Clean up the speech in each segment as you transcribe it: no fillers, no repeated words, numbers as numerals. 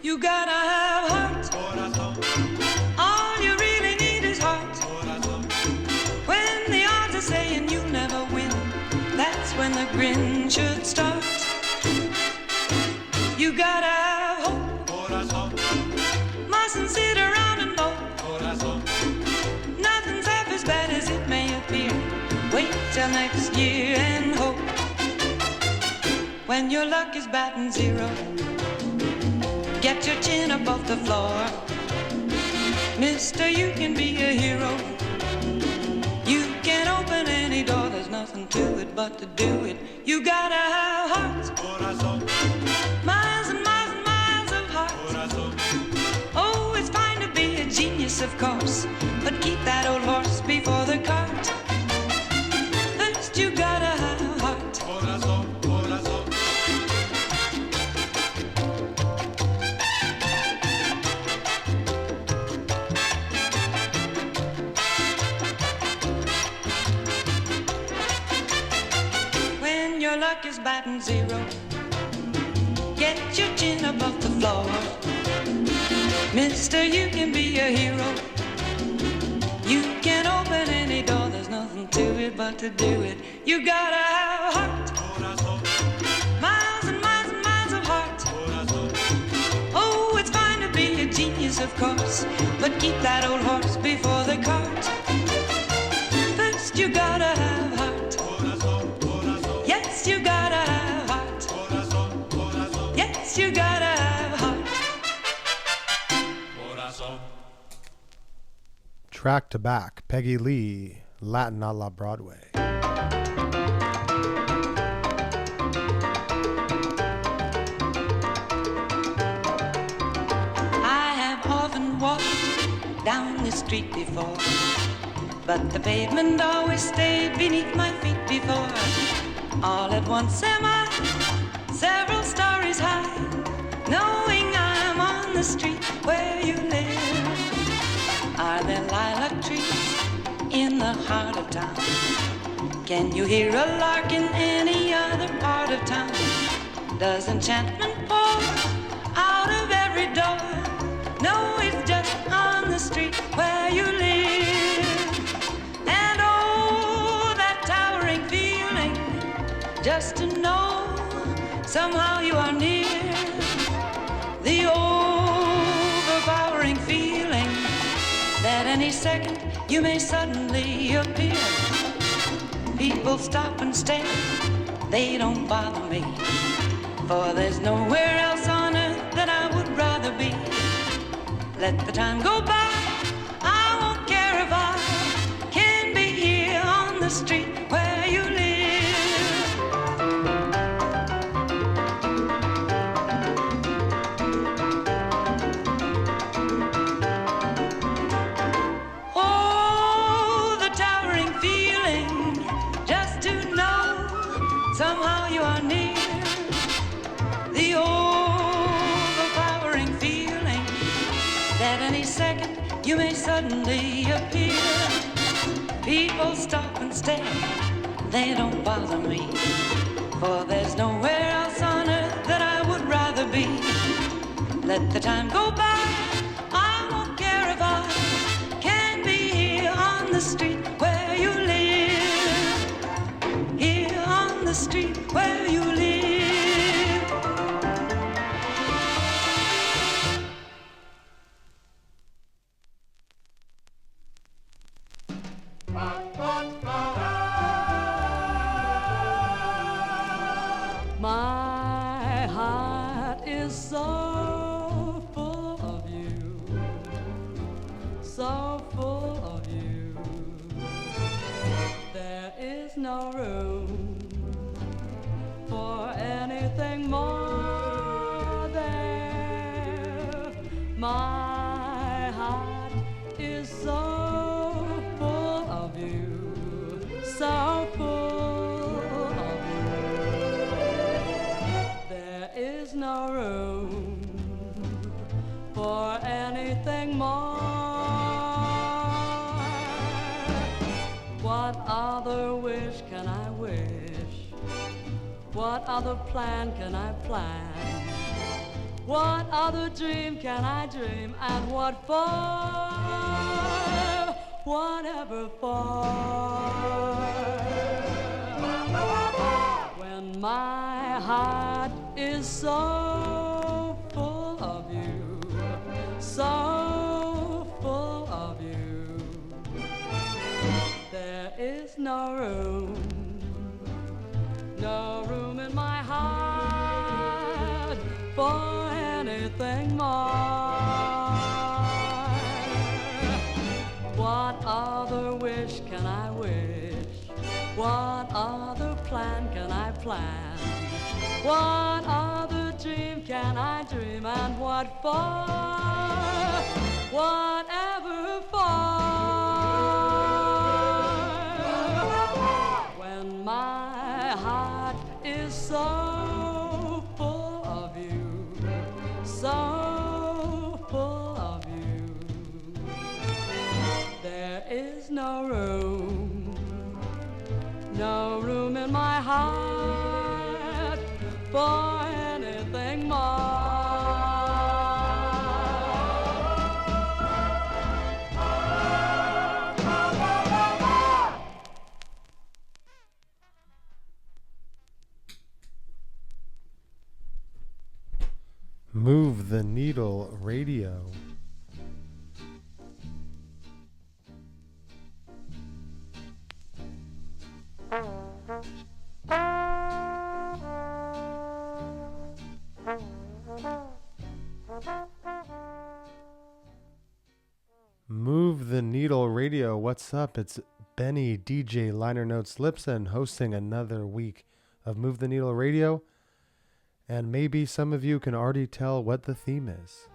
You gotta have heart. All you really need is heart. When the odds are saying you'll never win, that's when the grin should start. You gotta have hope. Mustn't sit around and mope. Nothing's half as bad as it may appear. Wait till next year and hope. When your luck is batting zero, get your chin above the floor. Mister, you can be a hero. You can open any door, there's nothing to it but to do it. You gotta have heart. Miles and miles and miles of heart. Oh, it's fine to be a genius, of course, but keep that old horse before the cart. First you gotta have heart. Your luck is batting zero, get your chin above the floor. Mister, you can be a hero. You can open any door, there's nothing to it but to do it. You gotta have heart. Miles and miles and miles of heart. Oh, it's fine to be a genius, of course, but keep that old horse before the cart. First you gotta have heart. Yes, you gotta have heart. Yes, you gotta have heart. Track to back, Peggy Lee, Latin a la Broadway. I have often walked down the street before, but the pavement always stayed beneath my feet before. All at once am I several stories high, knowing I'm on the street where you live. Are there lilac trees in the heart of town? Can you hear a lark in any other part of town? Does enchantment pour out of every door? No, it's just on the street where you live. And oh, that towering feeling, just to know somehow you are near. The overpowering feeling that any second you may suddenly appear. People stop and stare, they don't bother me, for there's nowhere else on earth that I would rather be. Let the time go by, I won't care if I can be here on the street where you live. how you are near. The overpowering feeling that any second you may suddenly appear. People stop and stare, they don't bother me, for there's nowhere else on earth that I would rather be. Let the time go by, I won't care if I can be here on the street where you live. Here on the street where you live. My heart is so full of you, so full of you. There is no room for anything more there. My heart is so full of you, so full of you. There is no room for anything more. What other wish can I wish? What other plan can I plan? What other dream can I dream? And what for? Whatever for? When my heart is so full of you, so full of you, there is no room in my heart for anything more. What other wish can I wish? What other plan can I plan? What other dream can I dream? And what for? Whatever for? When my heart is so full of you, so full of you, there is no room in my heart for anything more. Move the Needle Radio. Move the Needle Radio. What's up? It's Benny, DJ Liner Notes Lipson, hosting another week of Move the Needle Radio. And maybe some of you can already tell what the theme is.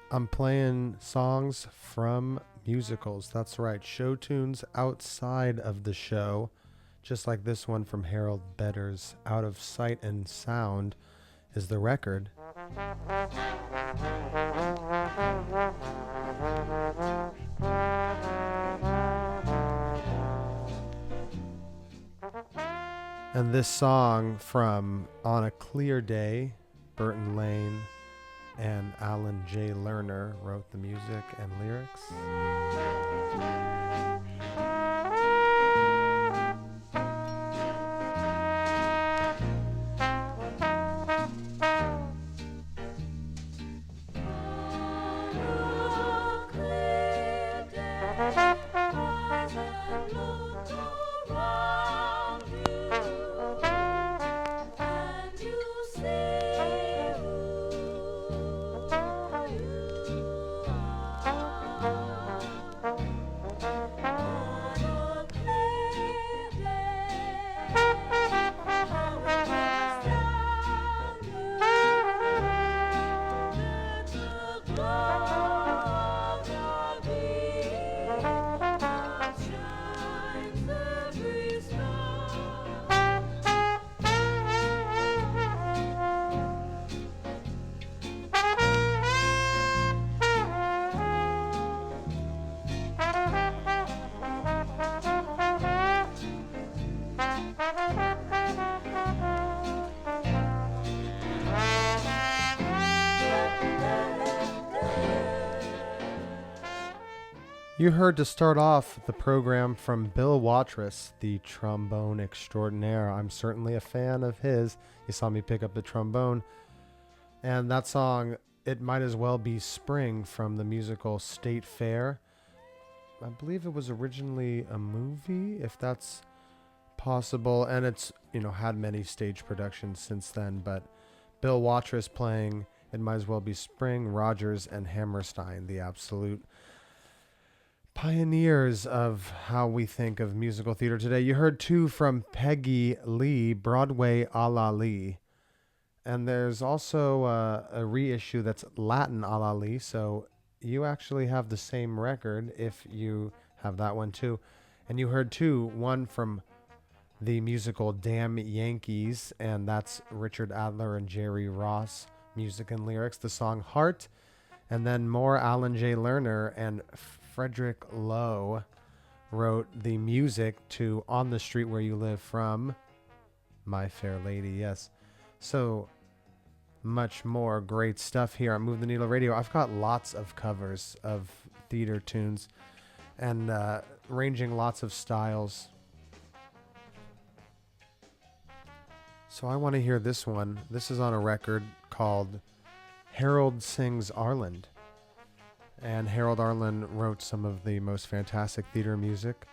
I'm playing songs from musicals. That's right, show tunes outside of the show, just like this one from Harold Better's Out of Sight and Sound is the record. And this song from On a Clear Day, Burton Lane and Alan J. Lerner wrote the music and lyrics. You heard to start off the program from Bill Watrous, the trombone extraordinaire. I'm certainly a fan of his. You saw me pick up the trombone. And that song, It Might As Well Be Spring, from the musical State Fair. I believe it was originally a movie, if that's possible. And it's, had many stage productions since then. But Bill Watrous playing It Might As Well Be Spring, Rogers and Hammerstein, the absolute pioneers of how we think of musical theater today. You heard two from Peggy Lee, Broadway a la Lee. And there's also a reissue that's Latin a la Lee, so you actually have the same record if you have that one too. And you heard two, one from the musical Damn Yankees, and that's Richard Adler and Jerry Ross, music and lyrics, the song Heart. And then more Alan J. Lerner and Frederick Lowe wrote the music to On the Street Where You Live from My Fair Lady. Yes. So much more great stuff here on Move the Needle Radio. I've got lots of covers of theater tunes and ranging lots of styles. So I want to hear this one. This is on a record called Harold Sings Arland. And Harold Arlen wrote some of the most fantastic theater music,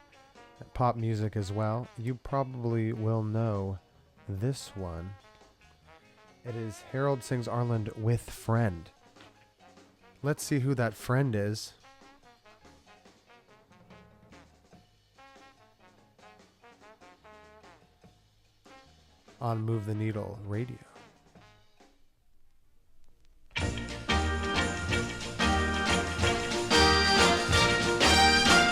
pop music as well. You probably will know this one. It is Harold Sings Arland with Friend. Let's see who that friend is. On Move the Needle Radio.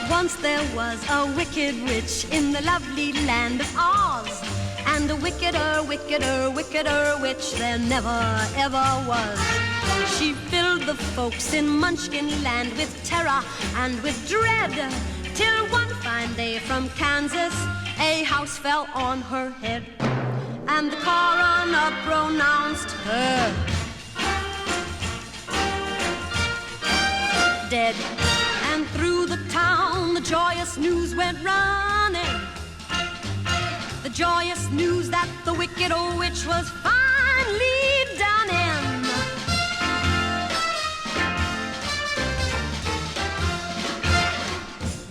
Once there was a wicked witch in the lovely land of Oz, and a wickeder, wickeder, wickeder witch there never, ever was. She filled the folks in Munchkin land with terror and with dread, till one fine day from Kansas a house fell on her head, and the coroner pronounced her dead. And through the town the joyous news went running, the joyous news that the wicked old witch was finally done in.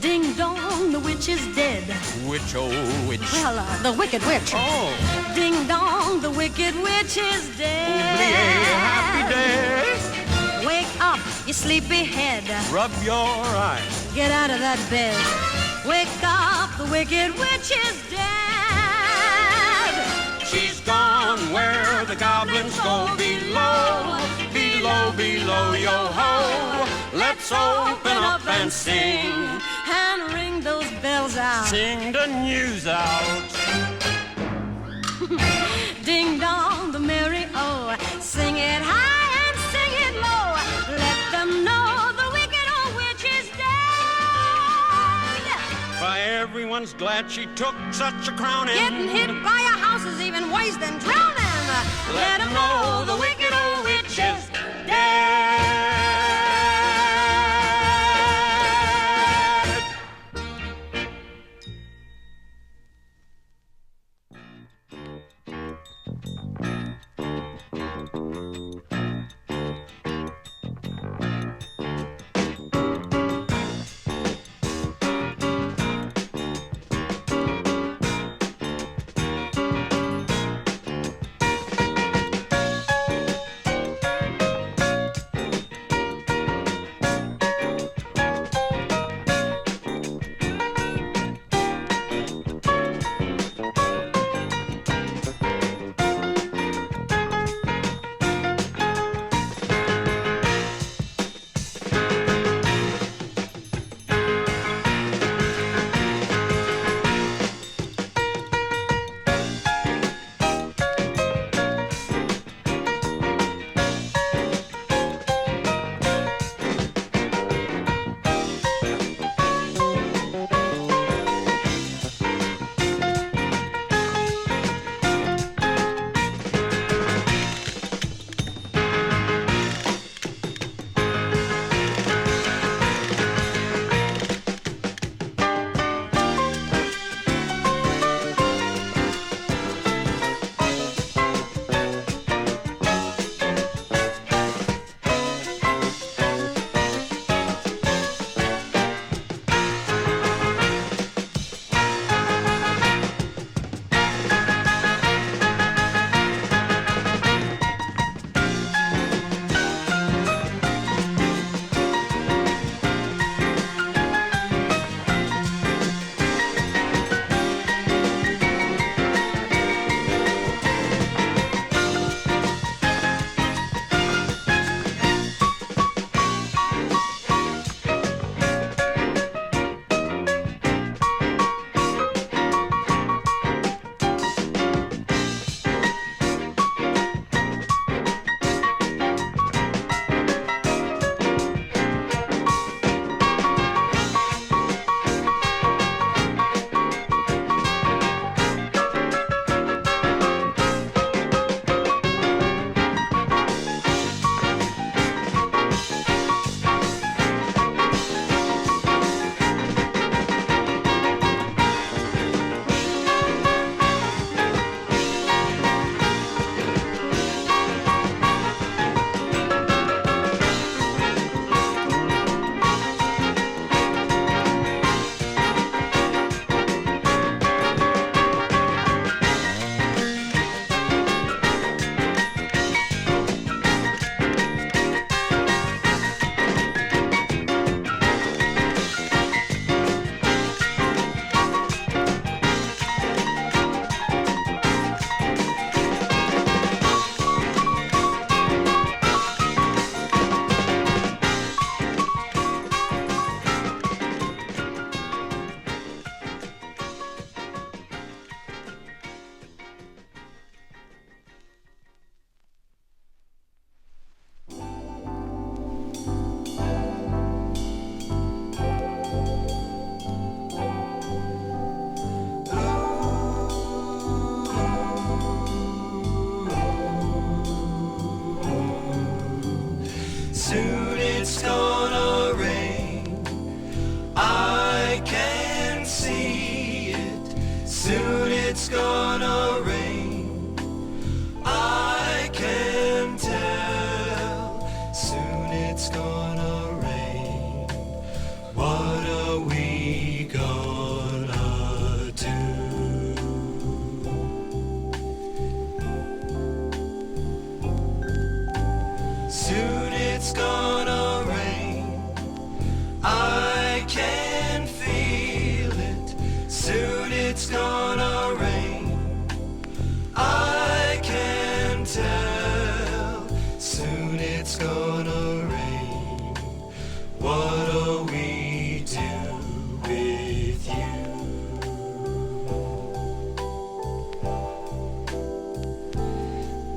Ding dong, the witch is dead. Which old witch? Well, the wicked witch. Oh. Ding dong, the wicked witch is dead. Happy day. Wake up, you sleepy head. Rub your eyes. Get out of that bed. Wake up, the wicked witch is dead. She's gone where the goblins go below. Below, below, yo-ho. Let's open up and sing. And ring those bells out. Sing the news out. Ding dong, the merry oh. Sing it high and sing it low. Let them know the wicked old witch is dead. Why, everyone's glad she took such a crowning. Getting hit by a house is even worse than drowning. Let them know the wicked old witch is dead.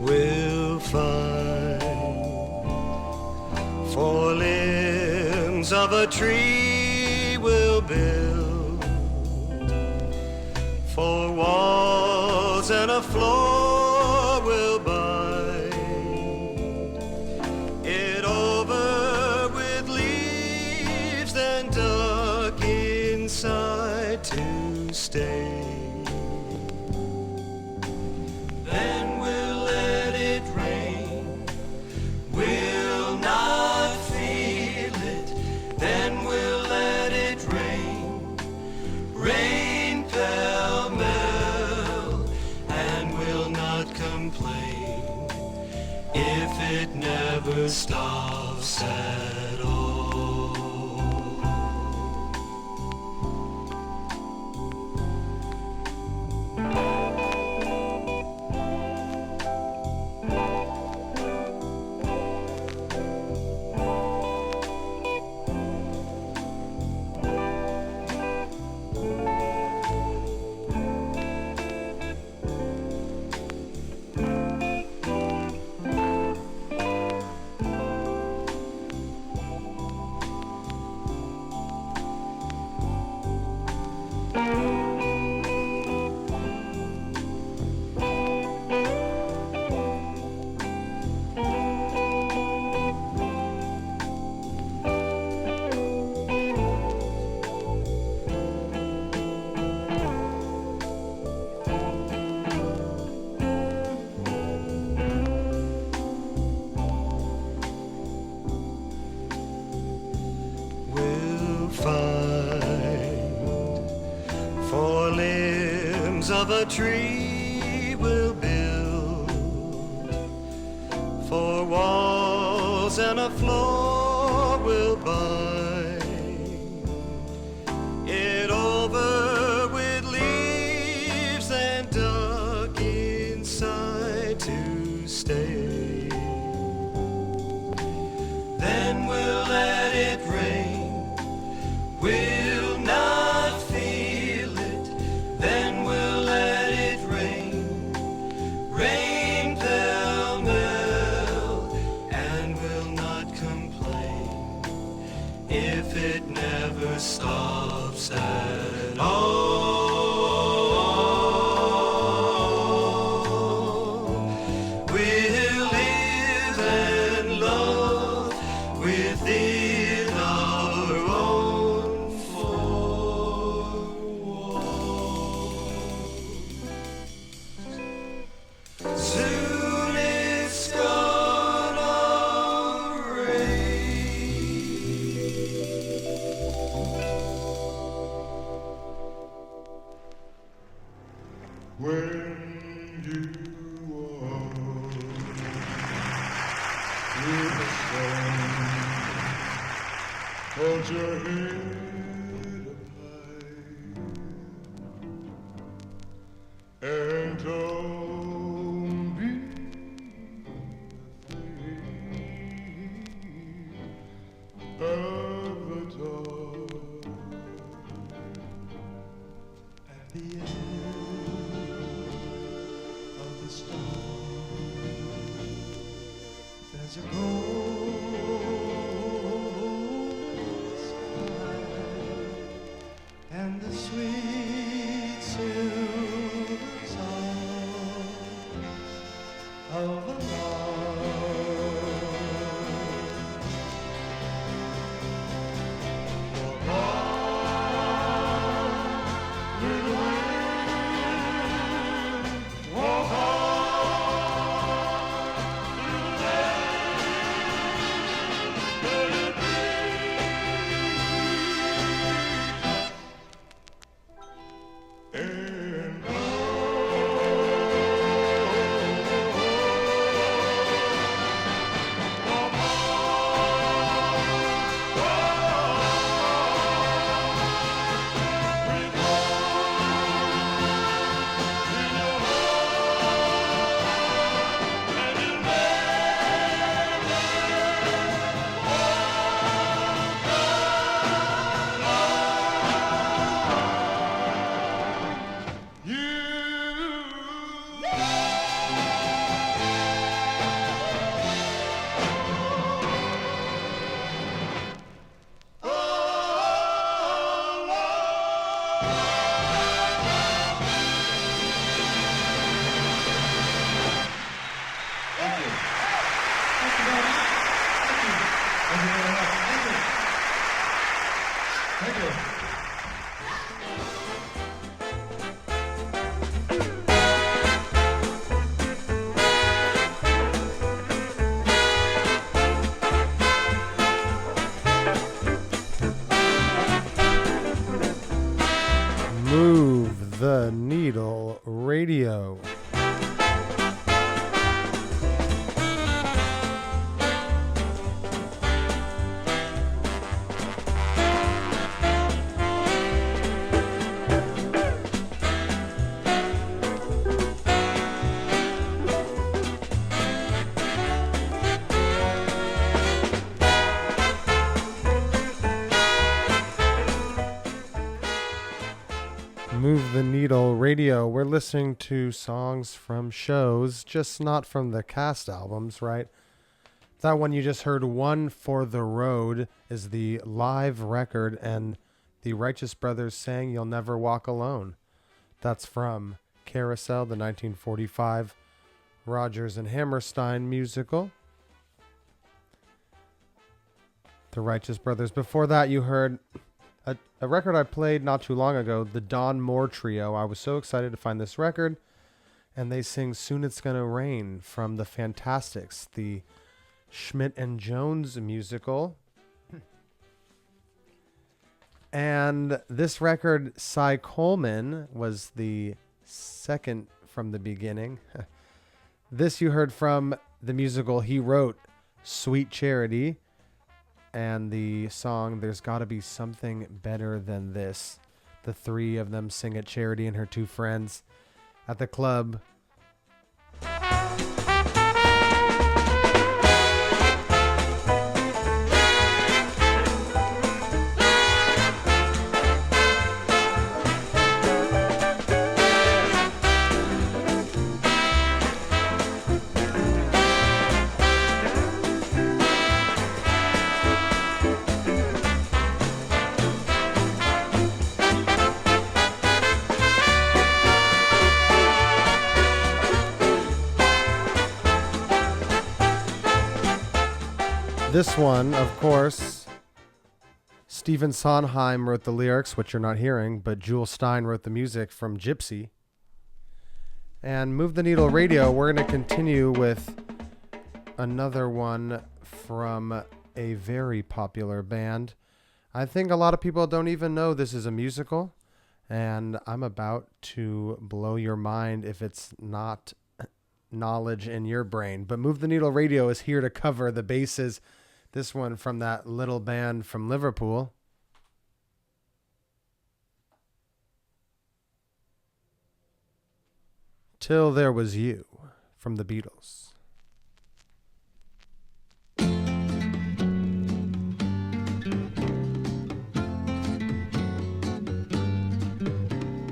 will find 4 limbs of a tree will build, 4 walls and a floor will bind it over with leaves, then duck inside to stay. Then we'll let it rain, we'll not feel it. Then we'll let it rain, rain pell-mell, and we'll not complain if it never stops at all. Of a tree will build, 4 walls and a floor will bind it over with leaves and duck inside to stay. Then we'll let it rain, we'll not feel it. Then we'll let it rain, rain pell-mell, and we'll not complain if it never stops at all. We'll live and love within our own 4 walls. Soon it's gonna When you are with the sun, hold your head up high and don't be afraid of the dark. At the end of the storm, there's a golden sky and the sweet silver song of a and Thank you. Move the Needle Radio. Move the Needle Radio. We're listening to songs from shows, just not from the cast albums, right? That one you just heard, One for the Road, is the live record, and the Righteous Brothers sang You'll Never Walk Alone. That's from Carousel, the 1945 Rodgers and Hammerstein musical. The Righteous Brothers. Before that, you heard a record I played not too long ago, the Don Moore Trio. I was so excited to find this record, and they sing Soon It's Gonna Rain from the Fantastics, the Schmidt and Jones musical. And this record, Cy Coleman, was the second from the beginning. This you heard from the musical he wrote, Sweet Charity, and the song There's Gotta Be Something Better Than This. The three of them sing at Charity and her two friends at the club. This one, of course, Stephen Sondheim wrote the lyrics, which you're not hearing, but Jewel Stein wrote the music from Gypsy. And Move the Needle Radio, we're going to continue with another one from a very popular band. I think a lot of people don't even know this is a musical, and I'm about to blow your mind if it's not knowledge in your brain. But Move the Needle Radio is here to cover the bases. This one from that little band from Liverpool. Till There Was You from the Beatles.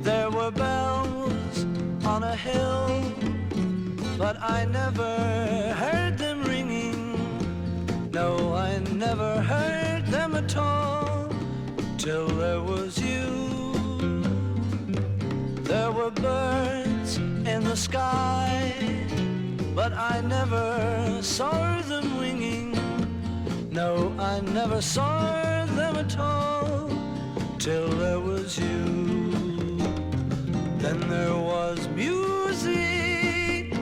There were bells on a hill, but I never heard them ringing. No, I never heard them at all, till there was you. There were birds in the sky, but I never saw them winging. No, I never saw them at all, till there was you. Then there was music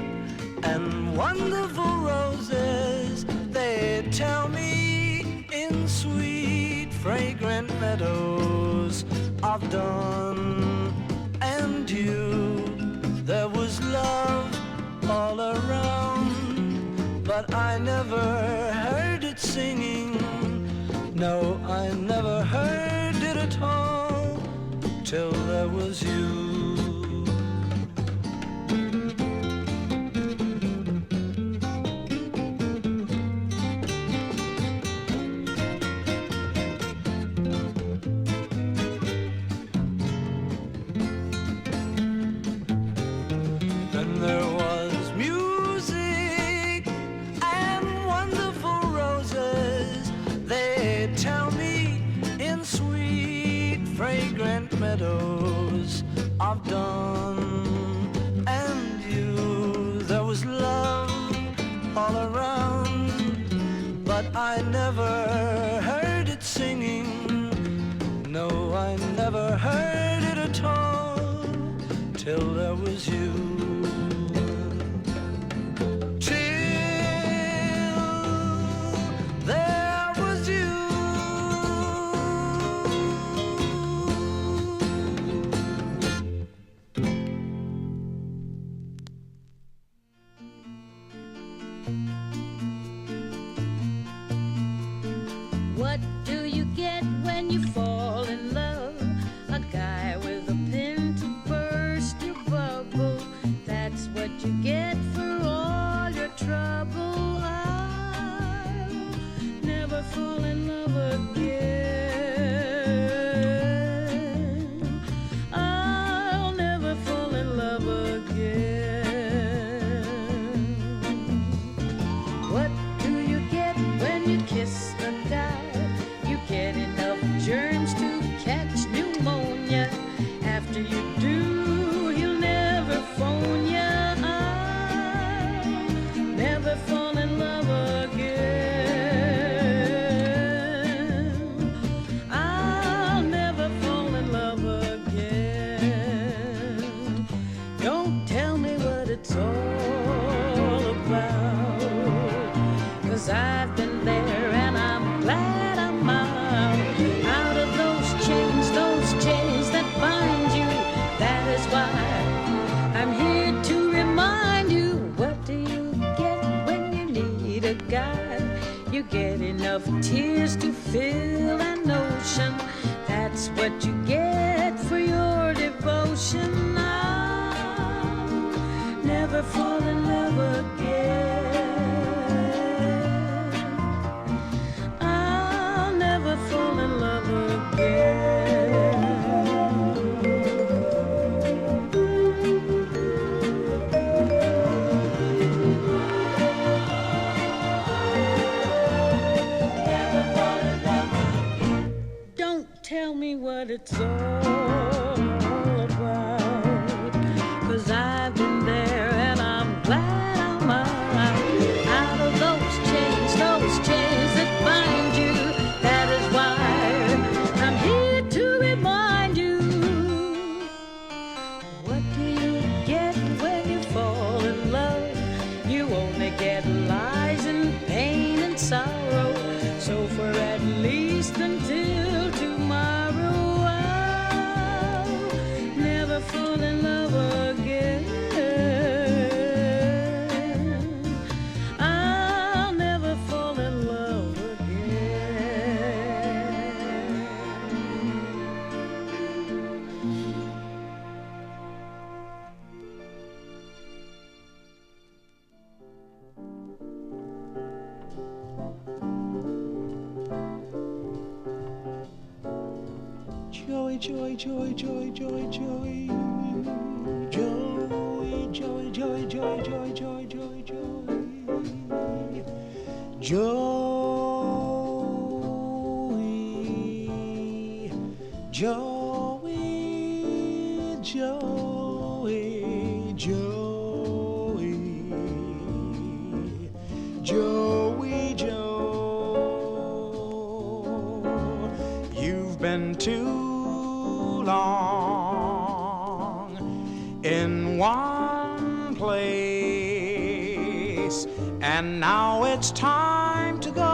and wonderful roses, they tell me, in sweet fragrant meadows of dawn and dew. There was love all around, but I never heard it singing. No, I never heard it at all, till there was you. Meadows of dawn and you. There was love all around, but I never heard it singing. No, God, you get enough tears to fill an ocean. That's what you get for your devotion. I'll never fall in love again. I'll never fall in love again. Don't tell me what it's all about, 'cause I've been there and I'm glad I'm out of those chains that bind you. That is why I'm here to remind you. What do you get when you fall in love? You only get lies and pain and sorrow. So for at least until tomorrow, I'll never fall in love again. I'll never fall in love again. Joey, Joey, Joey, Joey, Joey, Joey. Joey, Joey, Joey, Joey, Joey, Joey, Joey, Joey. Joey, Joey, Joey, Joey, Joey, Joe. You've been too long in one place, and now it's time to go,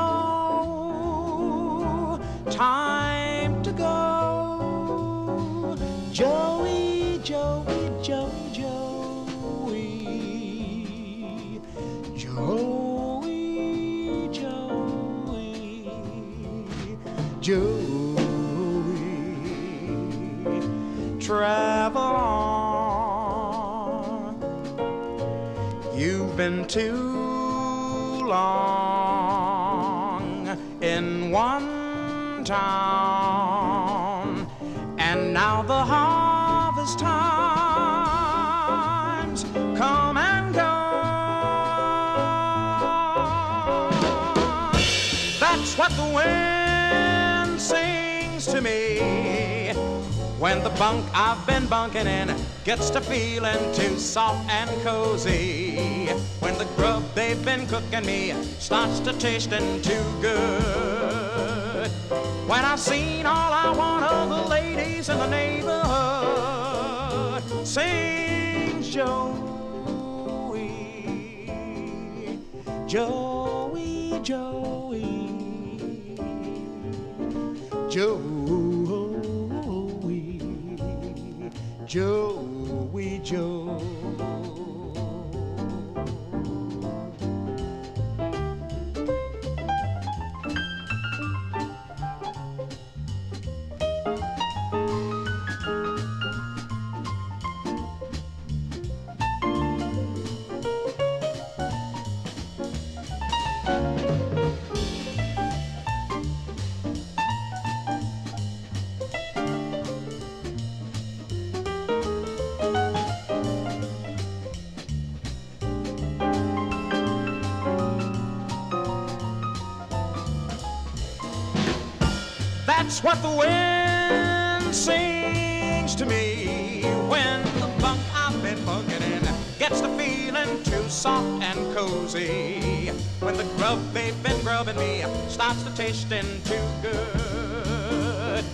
time to go. Joey, Joey, Joey, Joey, Joey, Joey, Joey. Travel on. You've been too long in one town, and now the harvest times come and go. That's what the wind sings to me when the bunk I've been bunking in gets to feeling too soft and cozy. When the grub they've been cooking me starts to tasting too good. When I've seen all I want of the ladies in the neighborhood, sings Joey, Joey, Joey, Joey. Joey, Joe. That's what the wind sings to me when the bunk I've been bunking in gets the feeling too soft and cozy. When the grub they've been grubbing me starts to tasting too good.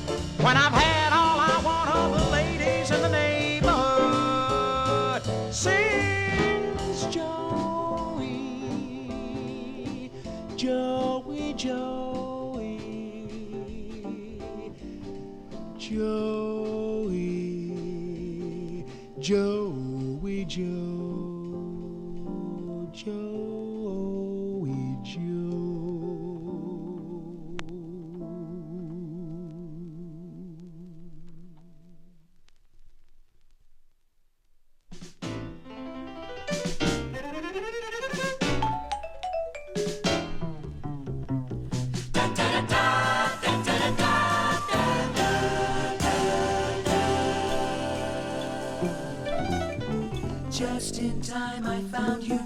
When I've had all I want of the ladies in the neighborhood, sings Joey, Joey, Joey, Joey, Joey, Joe, Joey, Joe.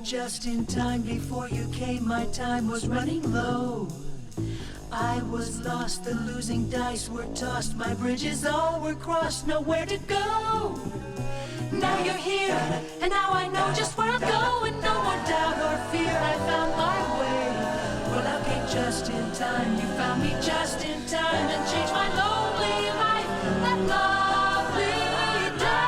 just in time before you came. My time was running low. I was lost, the losing dice were tossed. My bridges all were crossed, nowhere to go. Now you're here, and now I know just where I'm going. No more doubt or fear, I found my way. Well, I came just in time, you found me just in time, and changed my lonely life that lovely day.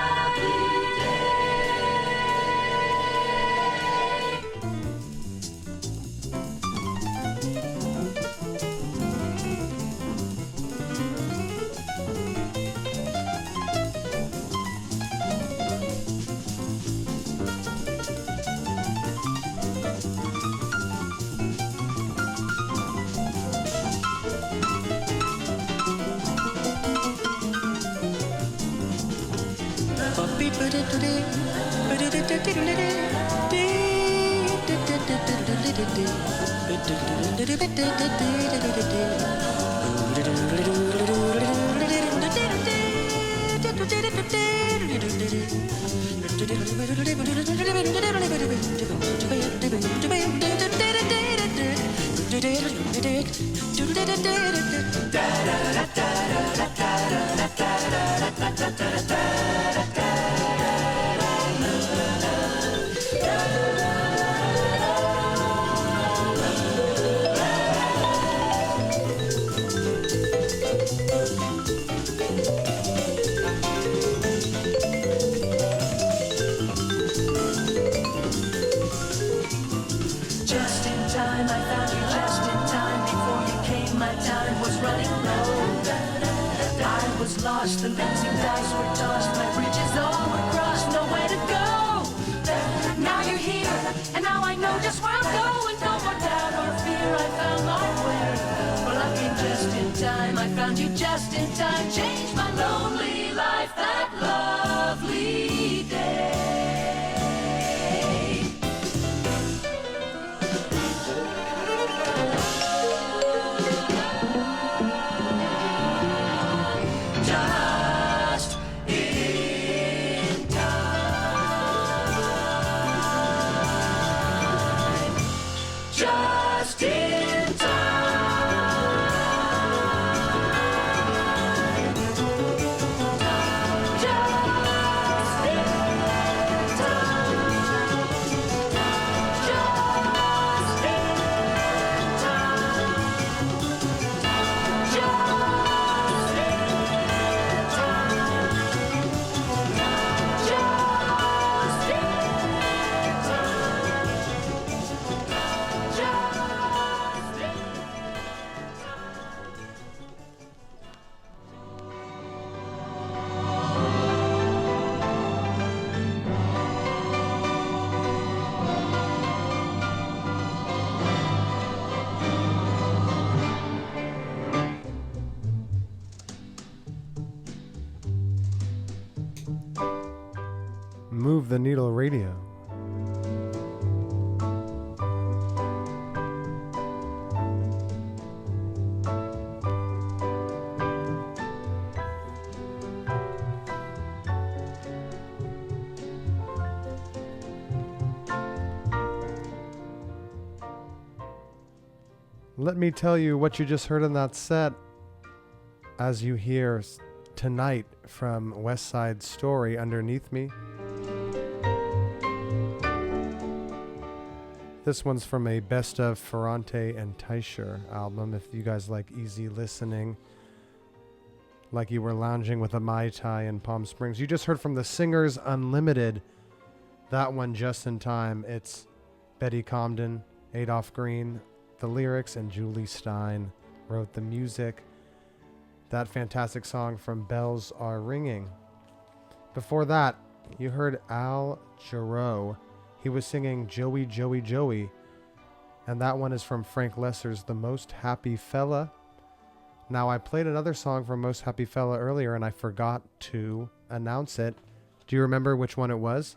Just in time, I found you just in time. Before you came, my time was running low. I was lost, the losing dice were tossed. My bridges all were crossed, nowhere to go. Now you're here, and now I know just where I'm going. No more doubt or fear, I found my way. Well, I came just in time, I found you just in time. Changed my lonely life that lovely day. Move the Needle Radio. Let me tell you what you just heard in that set as you hear Tonight from West Side Story underneath me. This one's from a Best of Ferrante and Teicher album. If you guys like easy listening, like you were lounging with a Mai Tai in Palm Springs. You just heard from the Singers Unlimited. That one just in time. It's Betty Comden, Adolph Green, the lyrics, and Julie Stein wrote the music. That fantastic song from Bells Are Ringing. Before that, you heard Al Jarreau. He was singing Joey, Joey, Joey. And that one is from Frank Lesser's The Most Happy Fella. Now, I played another song from Most Happy Fella earlier, and I forgot to announce it. Do you remember which one it was?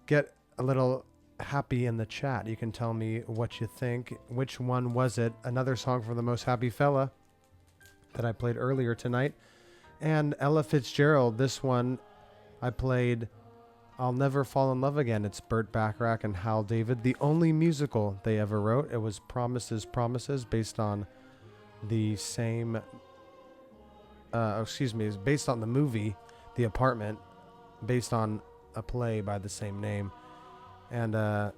Get a little happy in the chat. You can tell me what you think. Which one was it? Another song from The Most Happy Fella that I played earlier tonight. And Ella Fitzgerald, this one I played I'll Never Fall in Love Again. It's Burt Bacharach and Hal David, the only musical they ever wrote. It was Promises, Promises, based on the same, it's based on the movie, The Apartment, based on a play by the same name. And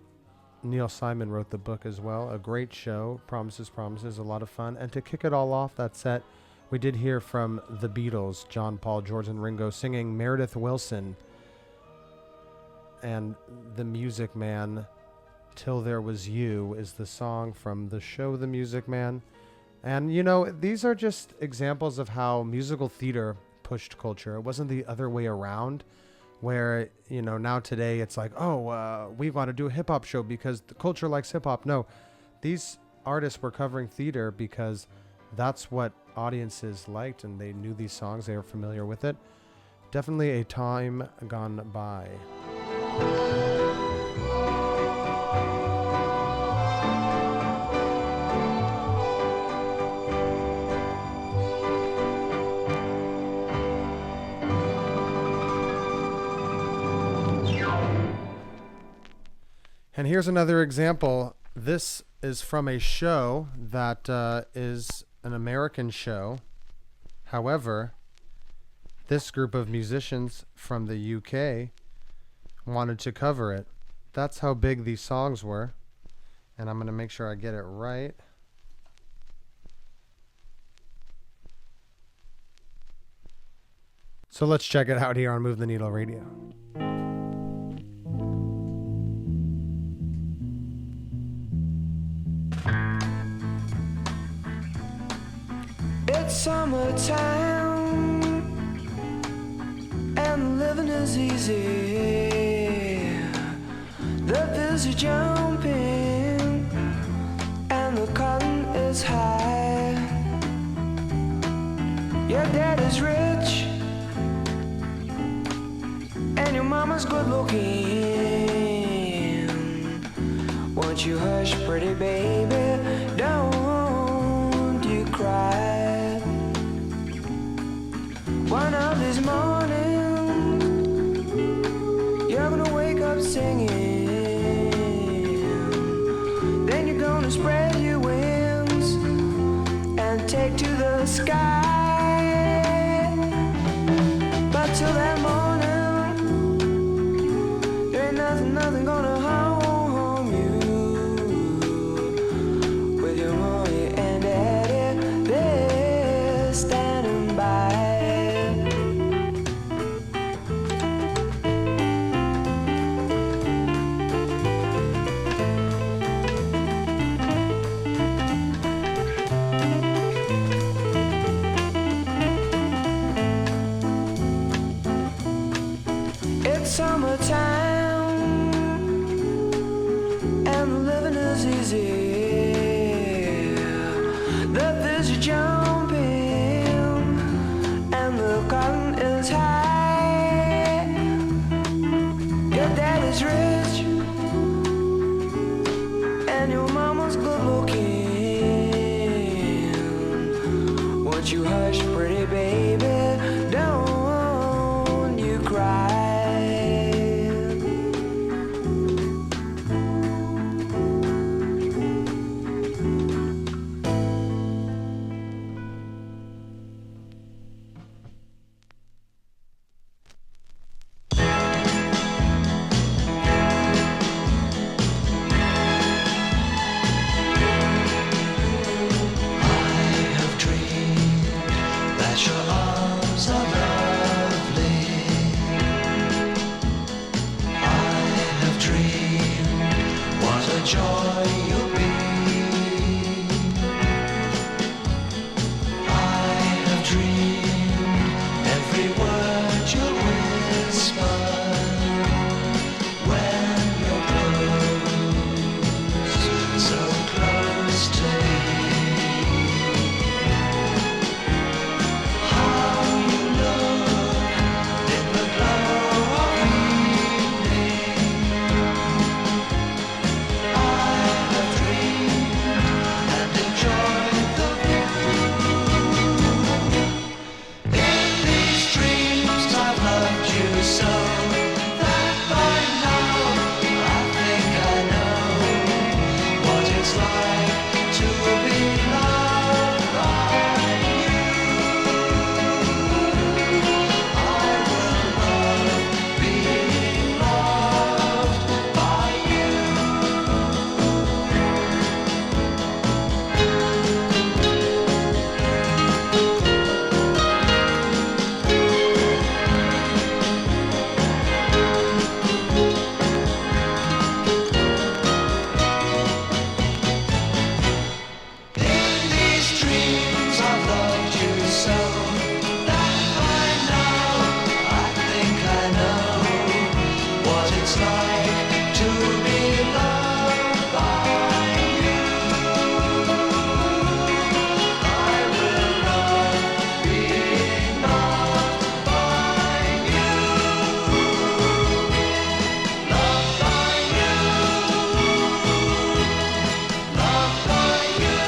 Neil Simon wrote the book as well. A great show, Promises, Promises, a lot of fun. And to kick it all off, that set, we did hear from the Beatles, John, Paul, George, and Ringo singing Meredith Willson and The Music Man, Till There Was You, is the song from the show The Music Man. And, you know, these are just examples of how musical theater pushed culture. It wasn't the other way around, where, you know, now today it's like, we want to do a hip-hop show because the culture likes hip-hop. No, these artists were covering theater because that's what audiences liked, and they knew these songs, they were familiar with it. Definitely a time gone by. And here's another example. This is from a show that is an American show. However, this group of musicians from the UK wanted to cover it. That's how big these songs were. And I'm going to make sure I get it right. So let's check it out here on Move the Needle Radio. It's summertime and living is easy. The fields are jumping and the cotton is high. Your dad is rich and your mama's good looking. Won't you hush, pretty baby, don't you cry. One of these mornings you're gonna wake up singing. Then you're gonna spread your wings and take to the sky. But till that morning there ain't nothing gonna harm you. With your mommy and daddy, they're standing by. It's summertime and the living is easy. The fish are jumping and the cotton is high. Your dad is rich and your mama's good looking. Won't you hush, pretty baby, don't you cry. it's like to be loved by you. I will love being loved by you. In these dreams I've loved you so that by now I think I know what it's like to be loved by you. I will love being loved by you. Loved by you. Loved by you.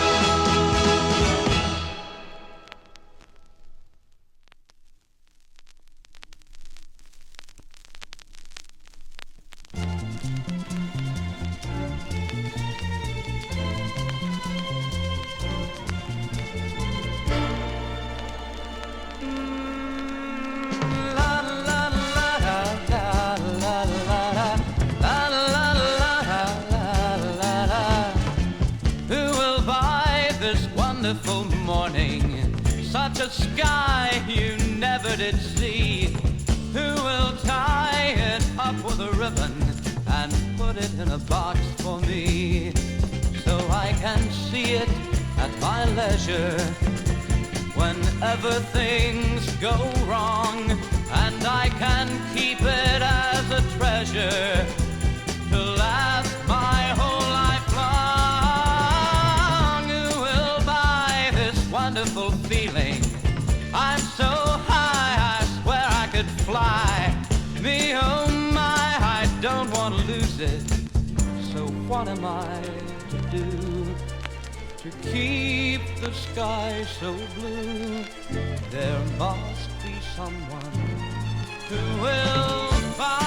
Who will buy this wonderful morning? Such a sky you never did see. Who will tie it up with a ribbon and put it in a box for me, so I can see it at my leisure whenever things go wrong, and I can keep it as a treasure to last my whole life long. Who will buy this wonderful feeling? I'm so high, I swear I could fly. Me, oh my, I don't want to lose it. So what am I to do to keep the sky so blue? There must be someone who will buy.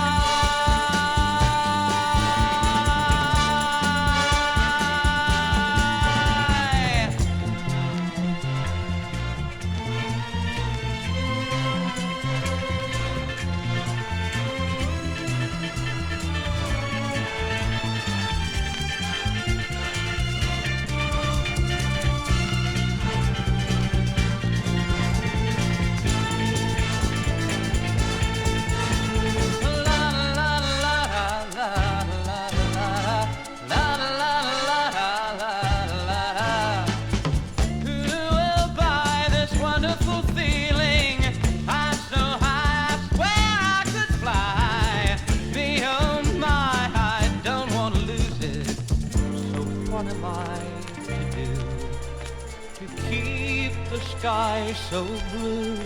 Sky so blue,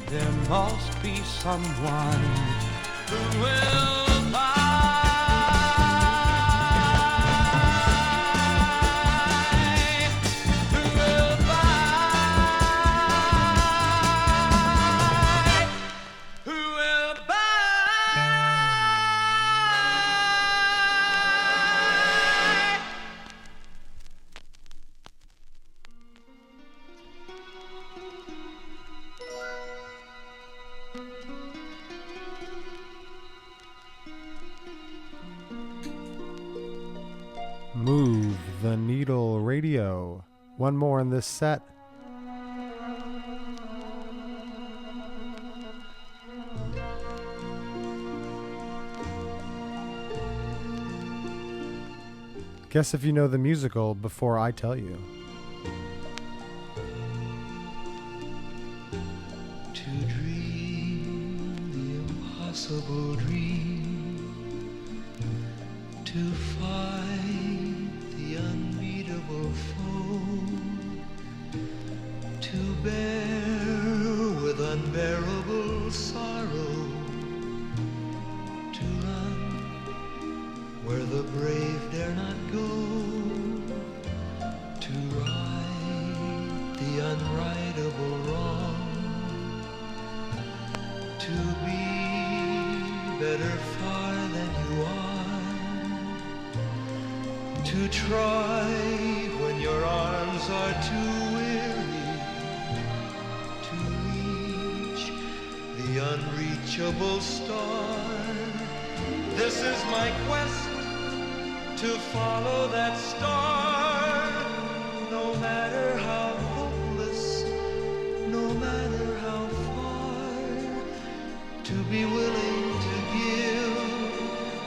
there must be someone who will buy. Who will buy? Who will buy? Move the Needle Radio. One more in this set. Guess if you know the musical before I tell you. To dream the impossible dream, to fight the unbeatable foe, to bear with unbearable sorrow, to run where the brave dare not go, to right the unrightable wrong, to be better far than you are, to try when your arms are too weary to reach the unreachable star. This is my quest to follow that star, no matter how hopeless, no matter how far, to be willing to give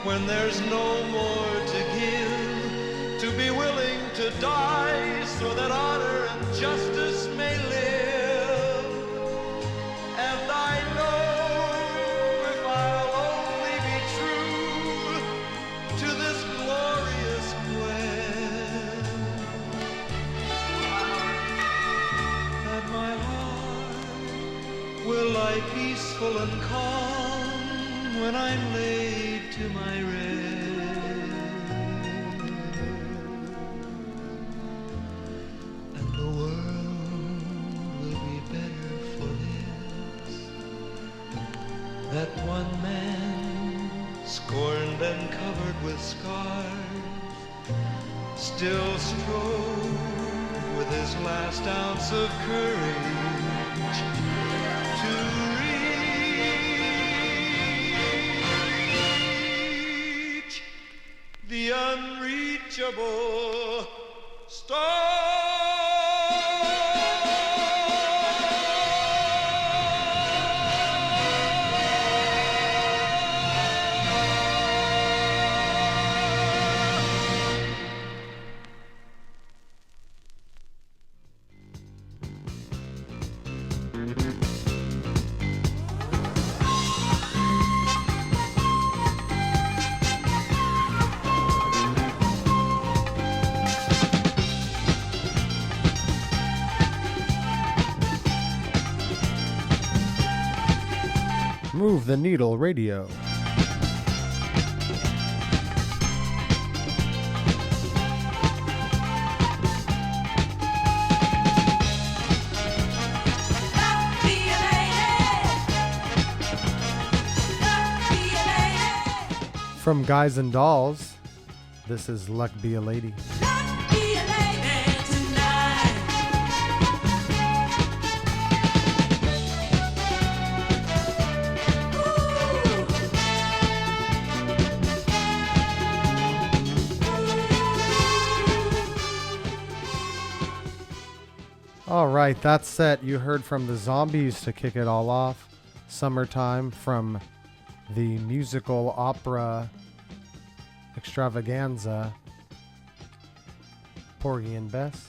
when there's no more to give, to be willing to die so that honor and justice may live. And I know if I'll only be true to this glorious quest, that my heart will lie peaceful and calm when I'm laid to my rest. And the world will be better for this, that one man, scorned and covered with scars, still strove with his last ounce of courage to reach the unreachable star. Move the Needle Radio. From Guys and Dolls, this is Luck Be a Lady. All right, that set you heard from the Zombies to kick it all off. Summertime from the musical opera extravaganza Porgy and Bess.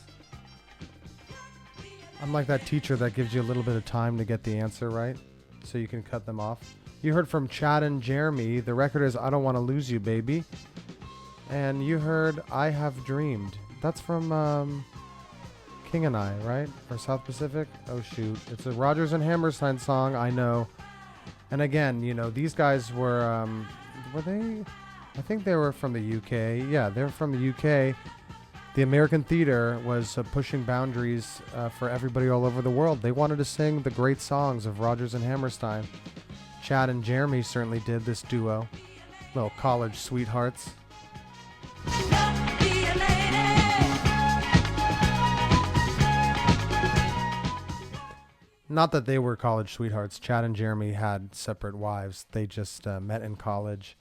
I'm like that teacher that gives you a little bit of time to get the answer right so you can cut them off. You heard from Chad and Jeremy. The record is I Don't Want to Lose You, Baby. And you heard I Have Dreamed. That's from King and I, right? Or South Pacific? Oh, shoot. It's a Rodgers and Hammerstein song, I know. And again, you know, these guys were they? I think they were from the UK. Yeah, they're from the UK. The American theater was pushing boundaries for everybody all over the world. They wanted to sing the great songs of Rodgers and Hammerstein. Chad and Jeremy certainly did, this duo. Little college sweethearts. Not that they were college sweethearts. Chad and Jeremy had separate wives. They just met in college.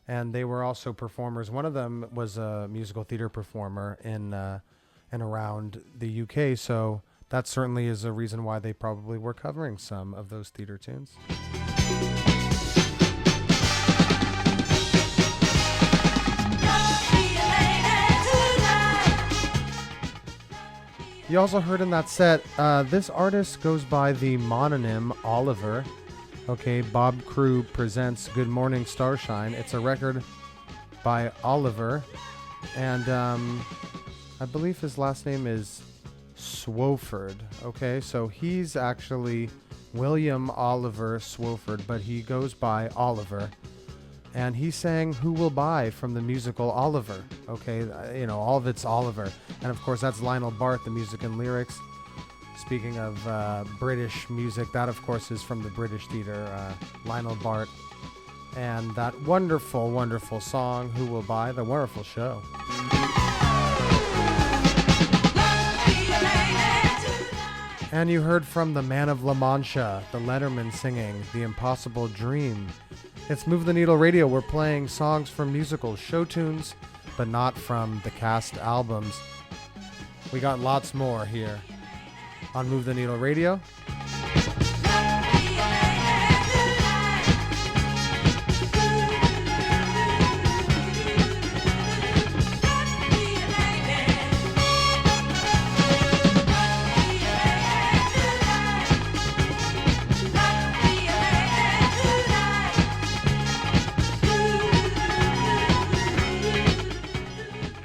And they were also performers. One of them was a musical theater performer in and around the UK. So that certainly is a reason why they probably were covering some of those theater tunes. You also heard in that set, this artist goes by the mononym Oliver. Okay, Bob Crew presents Good Morning Starshine. It's a record by Oliver. And I believe his last name is Swofford. Okay, so he's actually William Oliver Swofford, but he goes by Oliver. And he sang Who Will Buy from the musical Oliver. Okay, you know, all of it's Oliver. And of course, that's Lionel Barth, the music and lyrics. Speaking of British music, that of course is from the British theater, Lionel Barth. And that wonderful, wonderful song, Who Will Buy, the wonderful show. And you heard from the Man of La Mancha, the Letterman singing The Impossible Dream. It's Move the Needle Radio. We're playing songs from musicals, show tunes, but not from the cast albums. We got lots more here on Move the Needle Radio.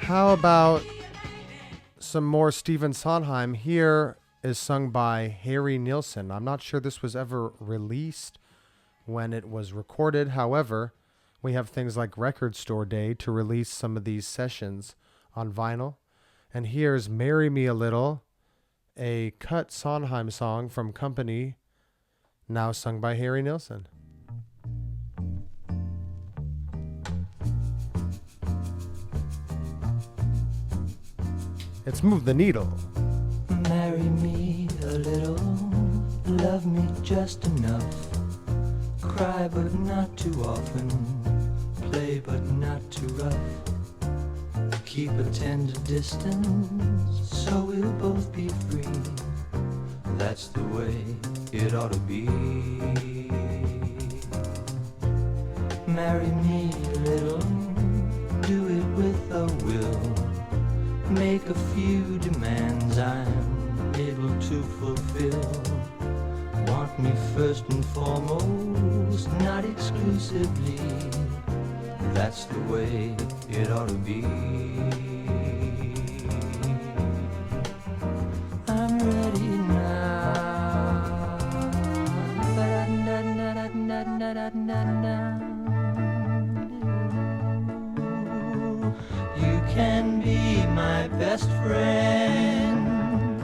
How about some more Stephen Sondheim? Here is sung by Harry Nilsson. I'm not sure this was ever released when it was recorded. However, we have things like Record Store Day to release some of these sessions on vinyl. And here's Marry Me a Little, a cut Sondheim song from Company, now sung by Harry Nilsson. It's Move the Needle. Marry me a little, love me just enough. Cry but not too often, play but not too rough. Keep a tender distance so we'll both be free. That's the way it ought to be. Marry me a little, do it with a will. Make a few demands I'm able to fulfill. Want me first and foremost, not exclusively. That's the way it ought to be. I'm ready now. You can be my best friend.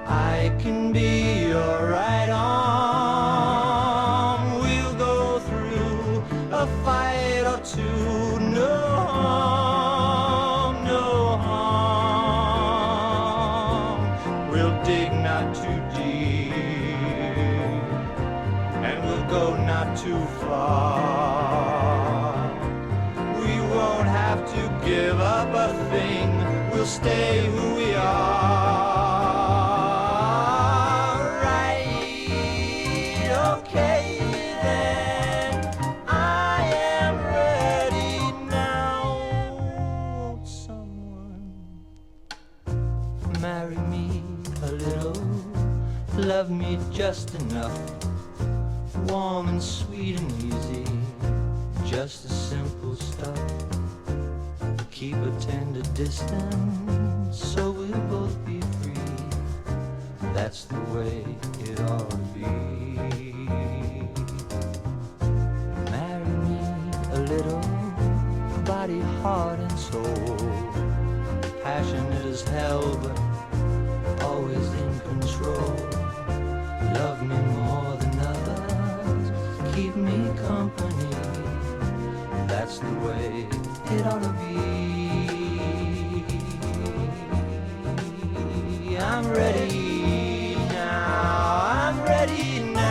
I can be your right arm. We'll go through a fight or two. No harm, no harm. We'll dig not too deep, and we'll go not too far. We won't have to give up a thing. We'll stay who we are. Right, okay then. I am ready now. Won't someone marry me a little? Love me just enough. Warm and sweet and easy. Just the simple stuff. Keep a tender distance so we'll both be free. That's the way it ought to be. Marry me a little, body, heart and soul. Passionate as hell but always in control. Love me more than others, keep me company. That's the way it ought to be. I'm ready now, I'm ready now.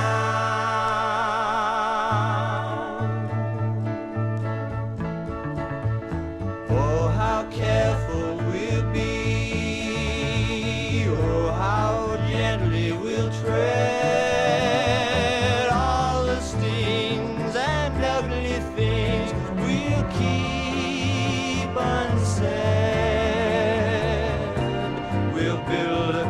Oh, how careful we'll be. Oh, how gently we'll tread. All the stings and ugly things we'll keep unsaid. We'll build a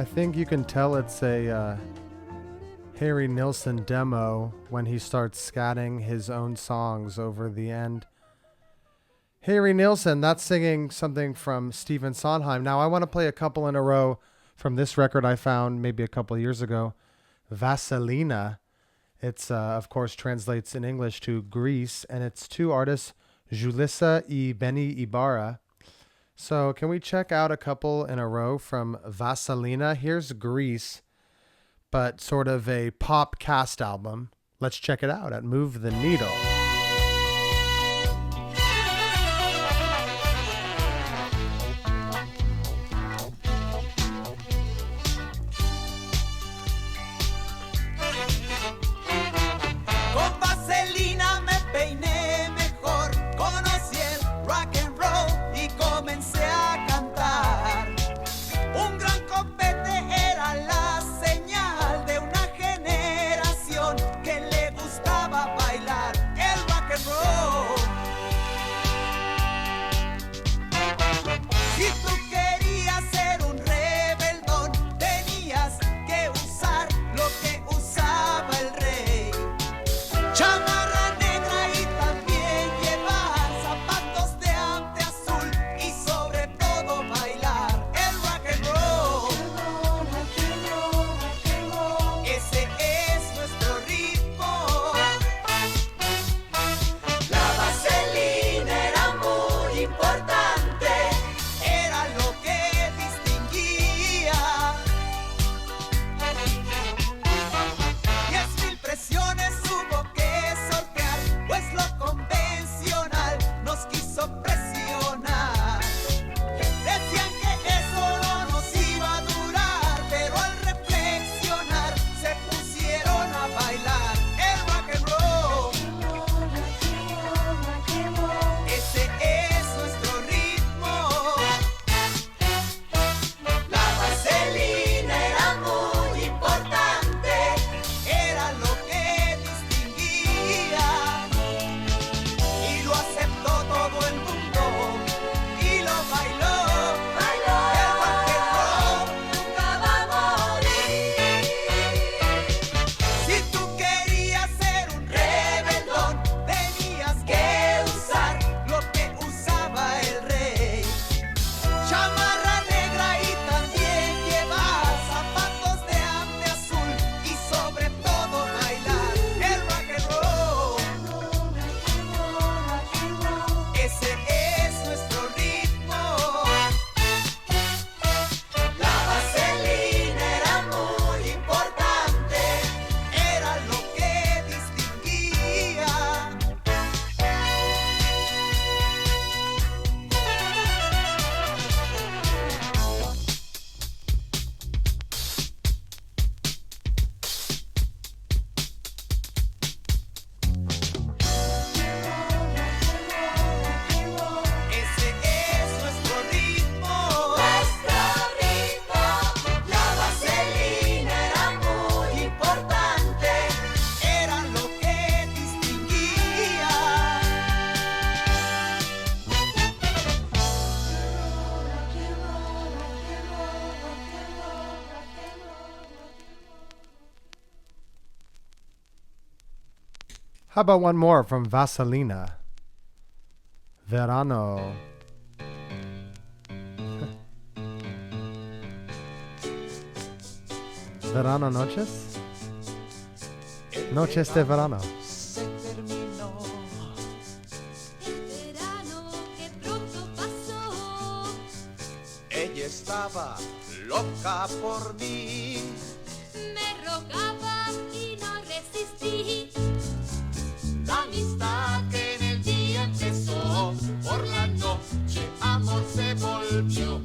think you can tell it's a Harry Nilsson demo when he starts scatting his own songs over the end. Harry Nilsson, that's singing something from Stephen Sondheim. Now, I want to play a couple in a row from this record I found maybe a couple years ago, Vaselina. It's, of course, translates in English to Grease, and it's two artists, Julissa y Benny Ibarra. So can we check out a couple in a row from Vaselina? Here's Grease, but sort of a pop cast album. Let's check it out at Move the Needle. How about one more from Vaselina? Verano. Verano noches? Noches de verano. Se terminó. El verano que pronto pasó. Ella estaba loca por mí. Me rogaba y no resistí. La amistad que en el día empezó, por la noche amor se volvió.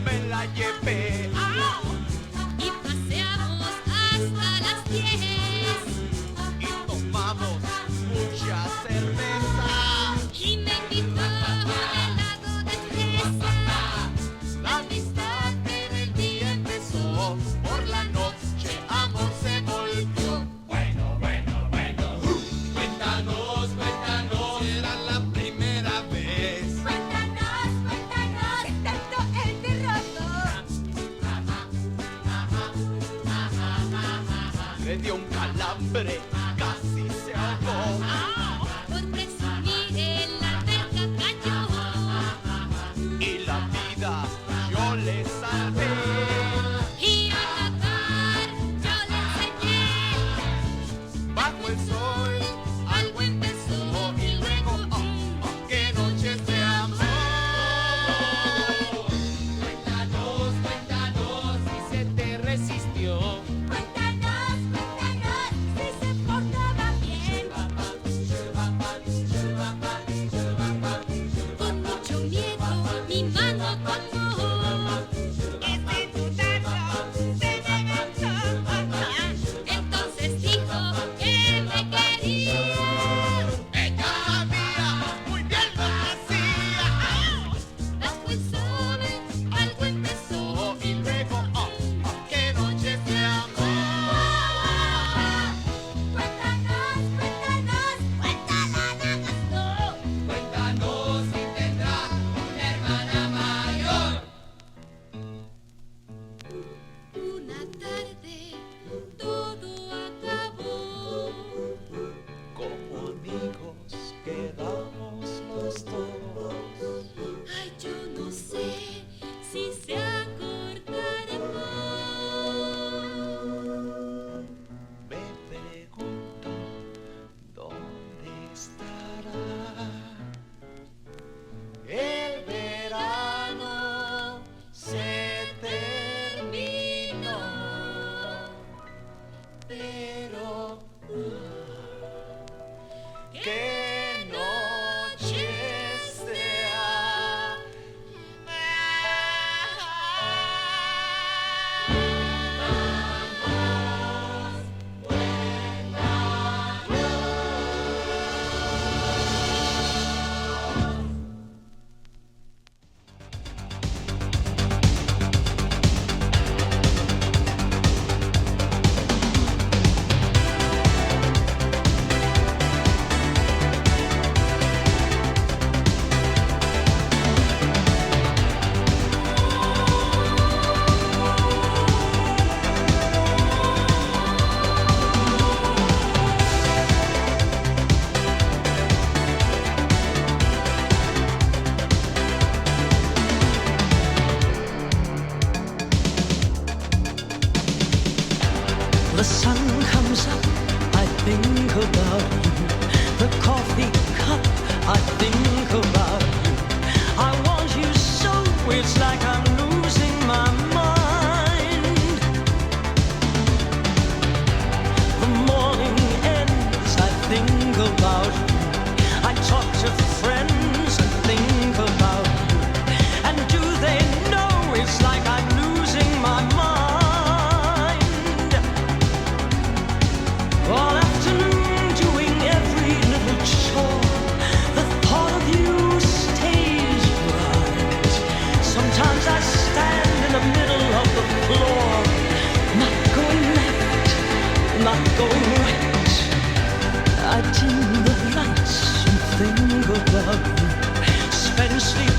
Me la llevé Y paseamos hasta las 10. y tomamos mucha cerveza. Y me invitó a un helado de fresa. La amistad que en el día empezó.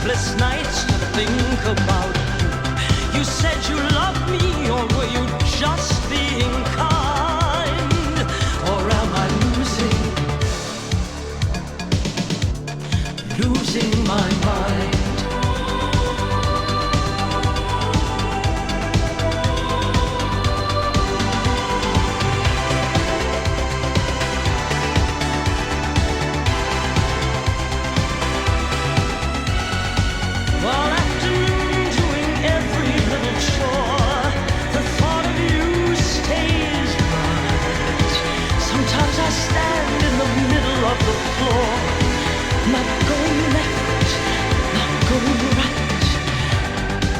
sleepless nights to think about you. You said you loved me, or were you just being kind? Or am I losing my mind? Of the floor, not going left, not going right.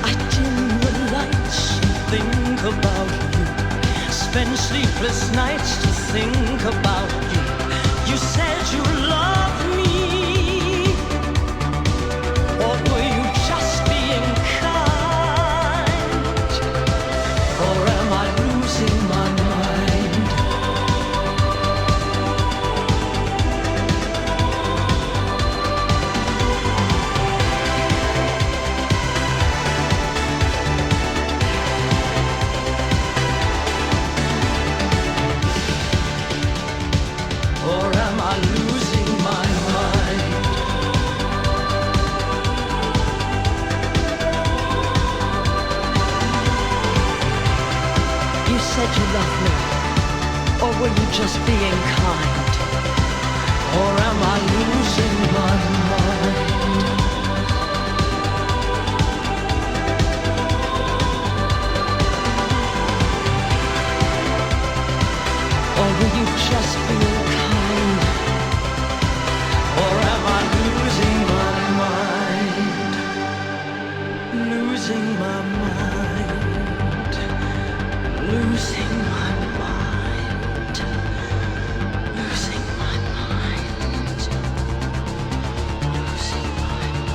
I dim the lights and think about you. Spend sleepless nights to think about you. You said you loved me, or were you just being kind? Or am I losing my mind? Said you loved me, or were you just being kind? Or am I losing my mind? Or were you just being kind? Or am I losing my mind? Losing my mind. Losing my mind, losing my mind, losing my mind,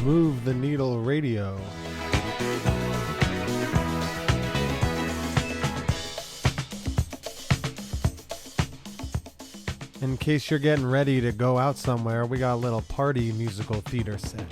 Move the Needle Radio. In case you're getting ready to go out somewhere, we got a little party musical theater set.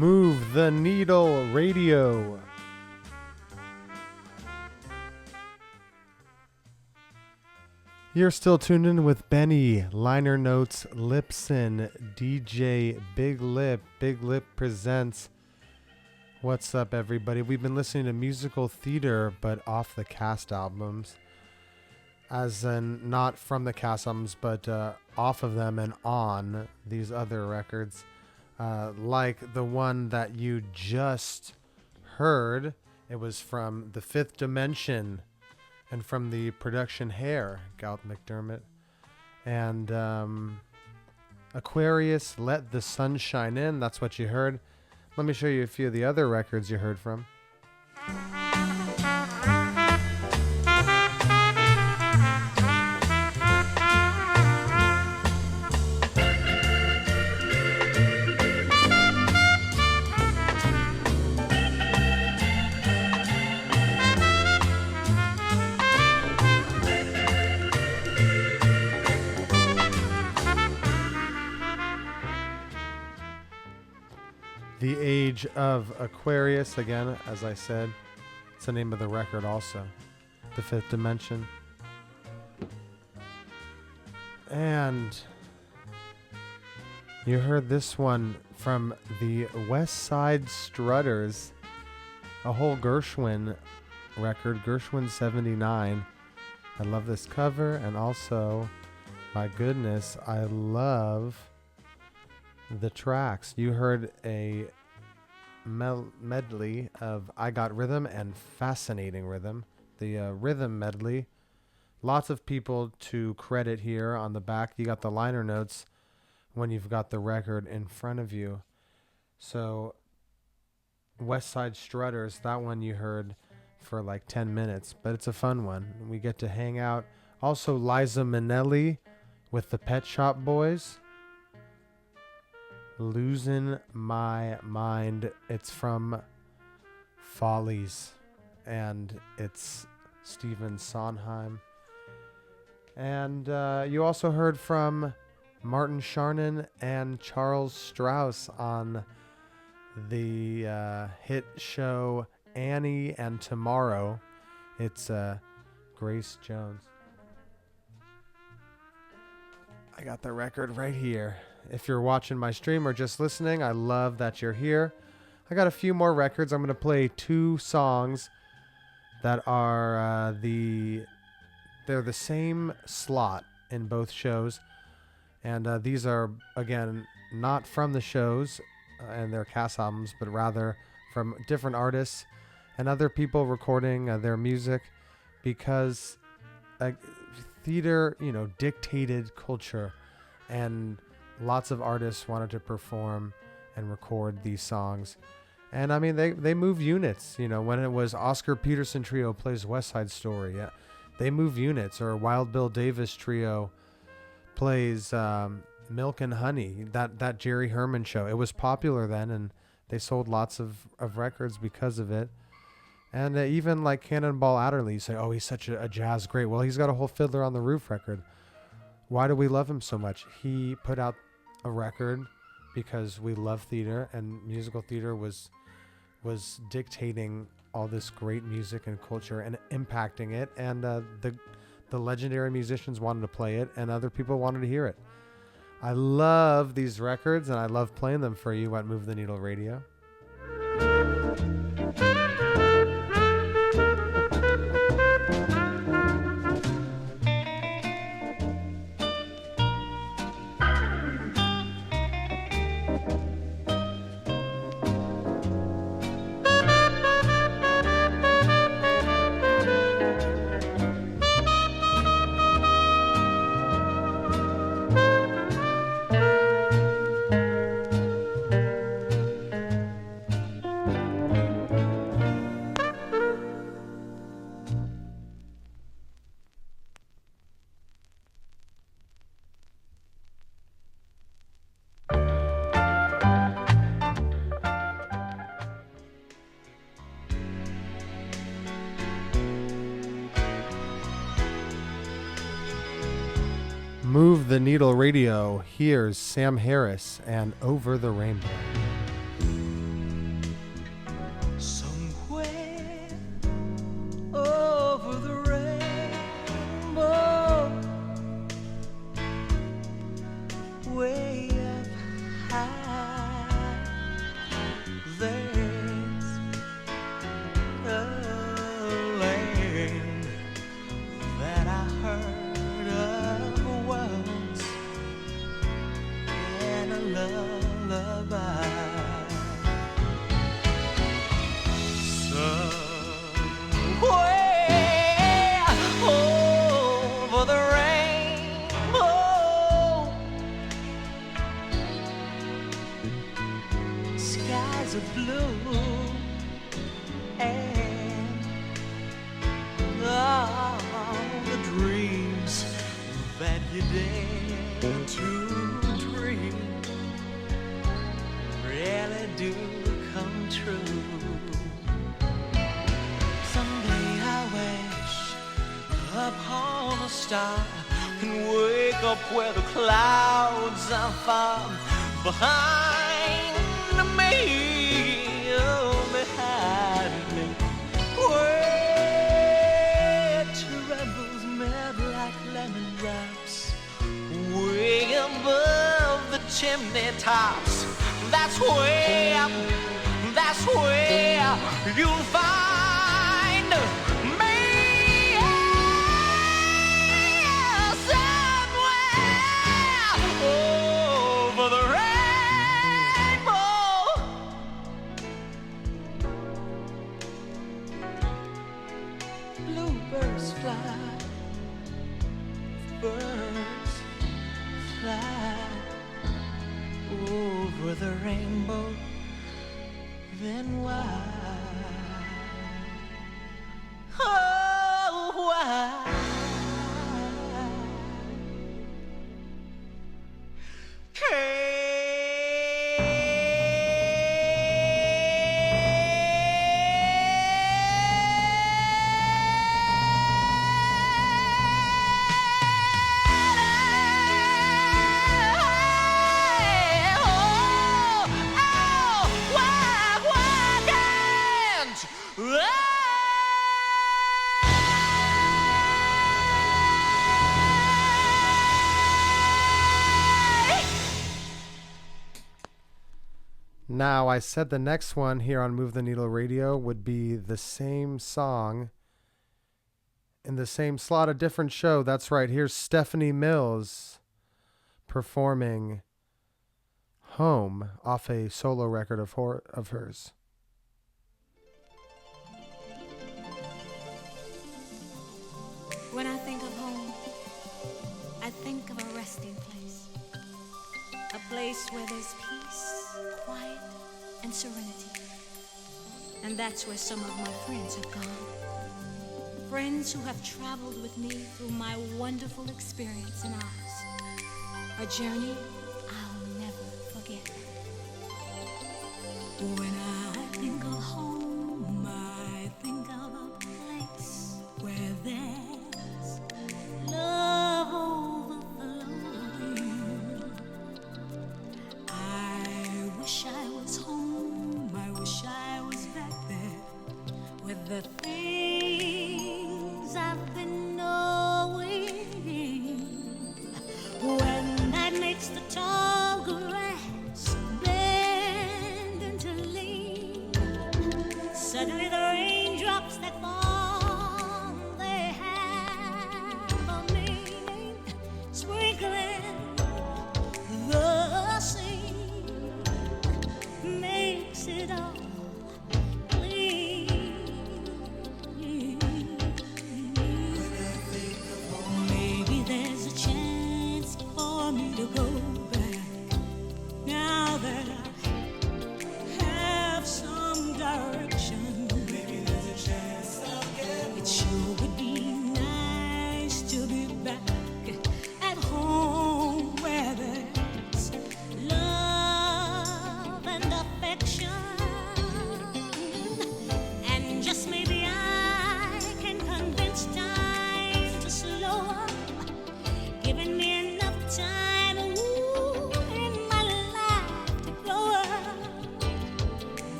Move the Needle Radio. You're still tuned in with Benny, Liner Notes, Lipson, DJ Big Lip. Big Lip presents. What's up, everybody? We've been listening to musical theater, but off the cast albums. As in, not from the cast albums, but off of them and on these other records. Like the one that you just heard. It was from The Fifth Dimension. And from the production Hair, Gout McDermott. And Aquarius, Let the Sun Shine In. That's what you heard. Let me show you a few of the other records you heard from. The Age of Aquarius, again, as I said, it's the name of the record also. The Fifth Dimension. And you heard this one from the West Side Strutters, a whole Gershwin record, Gershwin 79. I love this cover, and also, my goodness, I love the tracks. You heard a medley of I Got Rhythm and Fascinating Rhythm. The rhythm medley. Lots of people to credit here on the back. You got the liner notes when you've got the record in front of you. So West Side Strutters, that one you heard for like 10 minutes, but it's a fun one. We get to hang out. Also Liza Minnelli with the Pet Shop Boys. Losing My Mind. It's from Follies, and it's Stephen Sondheim. And you also heard from Martin Charnin and Charles Strauss on the hit show Annie and Tomorrow. It's Grace Jones. I got the record right here. If you're watching my stream or just listening, I love that you're here. I got a few more records. I'm going to play two songs that are they're the same slot in both shows. And these are, again, not from the shows and their cast albums, but rather from different artists and other people recording their music, because theater, dictated culture, and lots of artists wanted to perform and record these songs. And I mean, they move units. When it was Oscar Peterson Trio plays West Side Story, they move units. Or Wild Bill Davis Trio plays Milk and Honey, that Jerry Herman show. It was popular then, and they sold lots of records because of it. And even like Cannonball Adderley, you say, oh, he's such a jazz great. Well, he's got a whole Fiddler on the Roof record. Why do we love him so much? He put out a record because we love theater, and musical theater was dictating all this great music and culture and impacting it, and the legendary musicians wanted to play it, and other people wanted to hear it. I love these records, and I love playing them for you at Move the Needle Radio. Move the Needle Radio. Here's Sam Harris and Over the Rainbow. that you dare to dream really do come true. Someday I wish upon a star and wake up where the clouds are far behind me, oh, behind me, where troubles melt like lemon drops, way above the chimney tops. That's where you'll find me, somewhere over the rainbow. Bluebirds fly, birds fly over the rainbow. Then why, oh, why Now, I said the next one here on Move the Needle Radio would be the same song in the same slot, a different show. That's right. Here's Stephanie Mills performing Home off a solo record of hers. When I think of home, I think of a resting place. A place where there's peace, quiet, and serenity. And that's where some of my friends have gone. Friends who have traveled with me through my wonderful experience in Oz. A journey I'll never forget. When I think of home, I think of a place where there's love overflowing. I wish I was home, I wish I was back there with the things I've been knowing. When night makes the tall grass bend into leaves,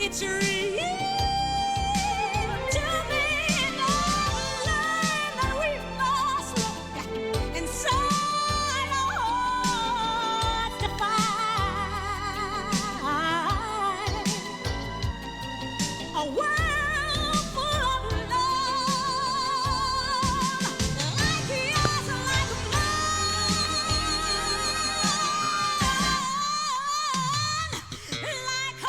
it's real to me. Love that we must look inside our hearts to find a world full of love, like yours, like mine, like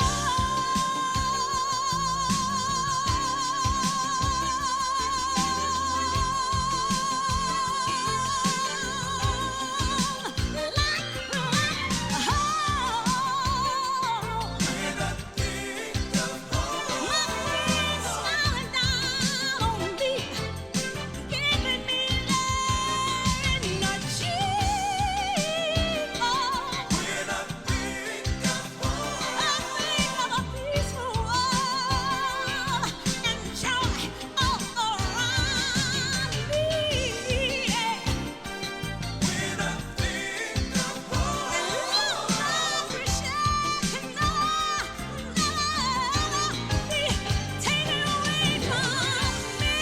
smiling down on me, giving me love in the cheek. When I think of a peaceful world and joy all around me. When I think of love, appreciation never be taken away from me.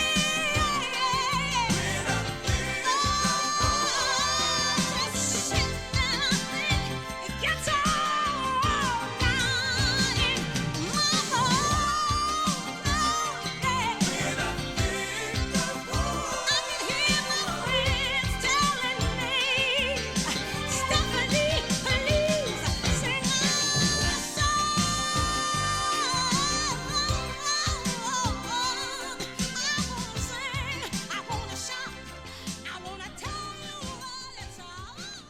When I think just sit and I think it gets all down in my heart. When I think of I can hear my friends telling me, Stephanie, please sing a song. I wanna shout, I wanna tell you what it's all about.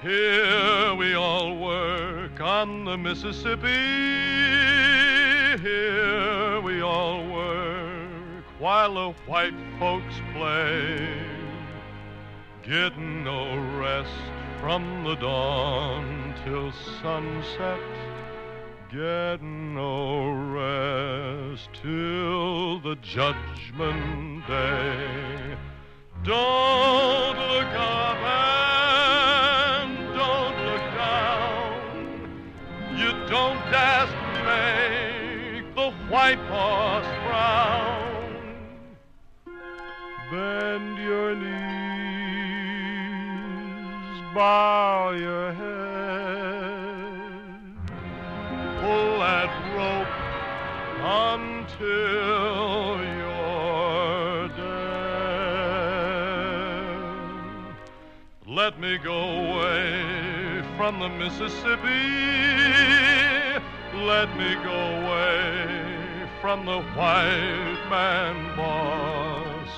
Here we all work on the Mississippi. Here we all work while the white folks play. Getting no rest from the dawn till sunset. Getting no rest till the judgment day. Don't look up and don't look down. You don't dare make the white horse frown. Bend your knees, bow your head, pull that rope until you're dead. Let me go away from the Mississippi. Let me go away from the white man boss.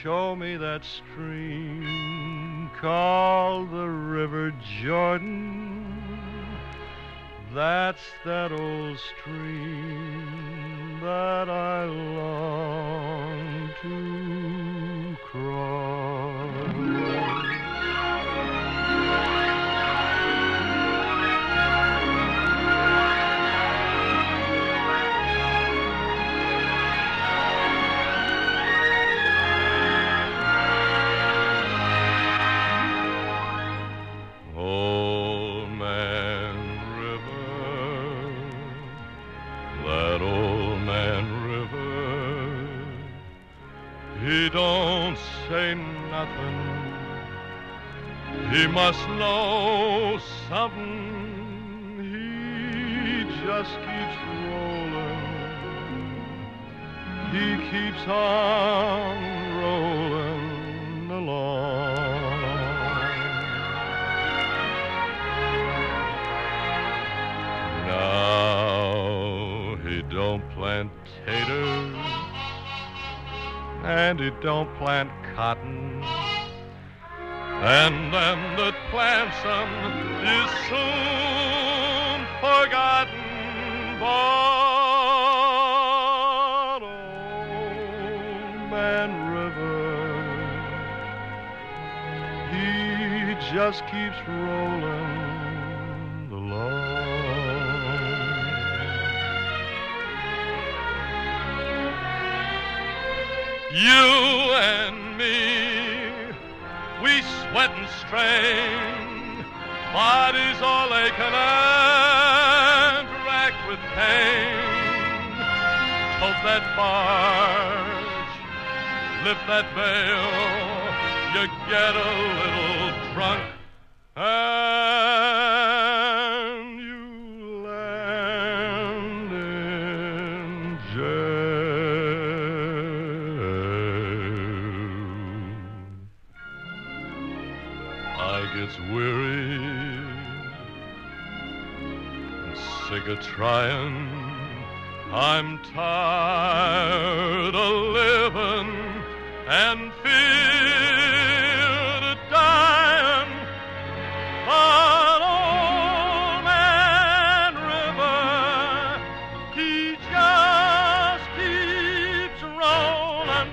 Show me that stream called the River Jordan. That's that old stream that I long to cross. Old Man River, that old man River, he don't say nothing. He must know something. He just keeps rolling. He keeps on rolling along. Now he don't plant taters and he don't plant cotton, and them that plants them is soon forgotten. But old man River, he just keeps rolling along. You and me, we sweat and strain, bodies all aching and racked with pain. Tote that barge, lift that veil, you get a little drunk, and you land in jail. I gets weary and sick of trying. I'm tired of living and fear to dying. But old man River, he just keeps rolling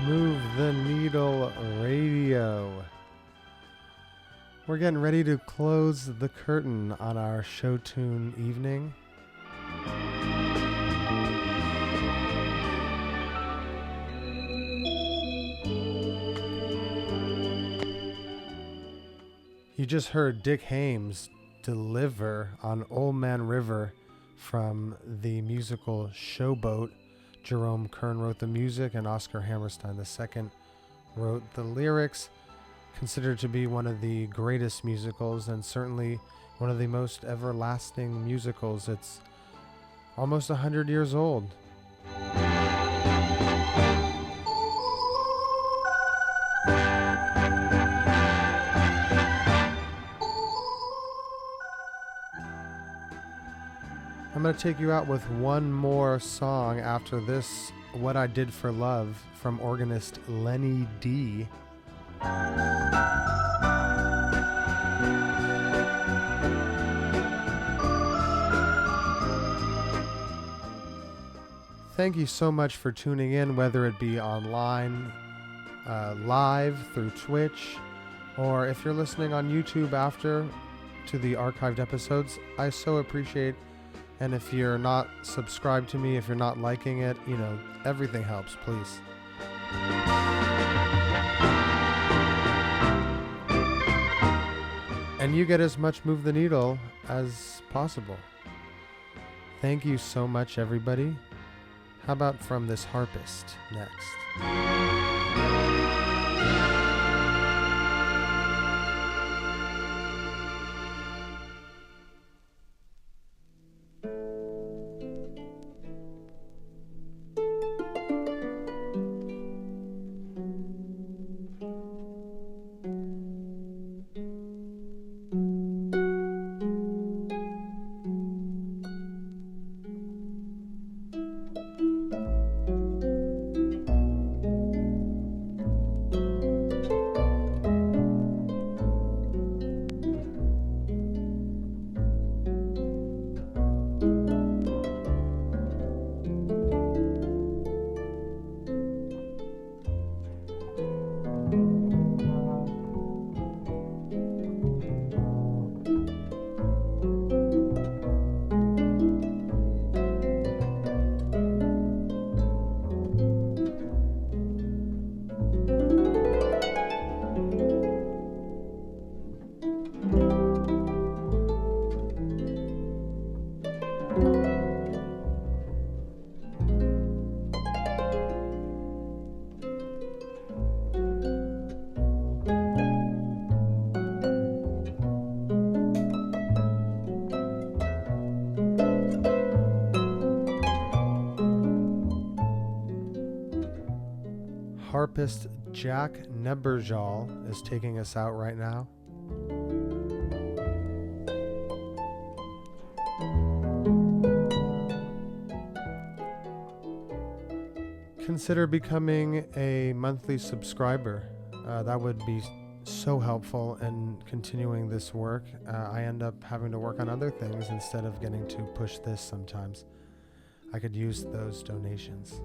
Move the Needle Radio. We're getting ready to close the curtain on our show tune evening. You just heard Dick Hames deliver on Old Man River from the musical Showboat. Jerome Kern wrote the music and Oscar Hammerstein II wrote the lyrics. Considered to be one of the greatest musicals and certainly one of the most everlasting musicals. It's almost 100 years old. I'm going to take you out with one more song after this, What I Did for Love, from organist Lenny D. Thank you so much for tuning in, whether it be online, live through Twitch, or if you're listening on YouTube after to the archived episodes. I so appreciate. And if you're not subscribed to me, if you're not liking it, you know, everything helps, please. And you get as much Move the Needle as possible. Thank you so much, everybody. How about From This Harpist next? philanthropist Jack Neberjal is taking us out right now. Consider becoming a monthly subscriber. That would be so helpful in continuing this work. I end up having to work on other things instead of getting to push this sometimes. I could use those donations.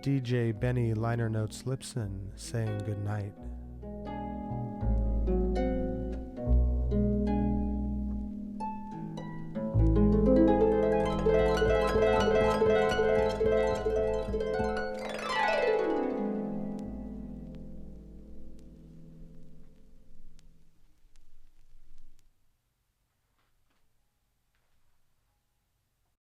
DJ Benny Liner Notes Lipson saying good night.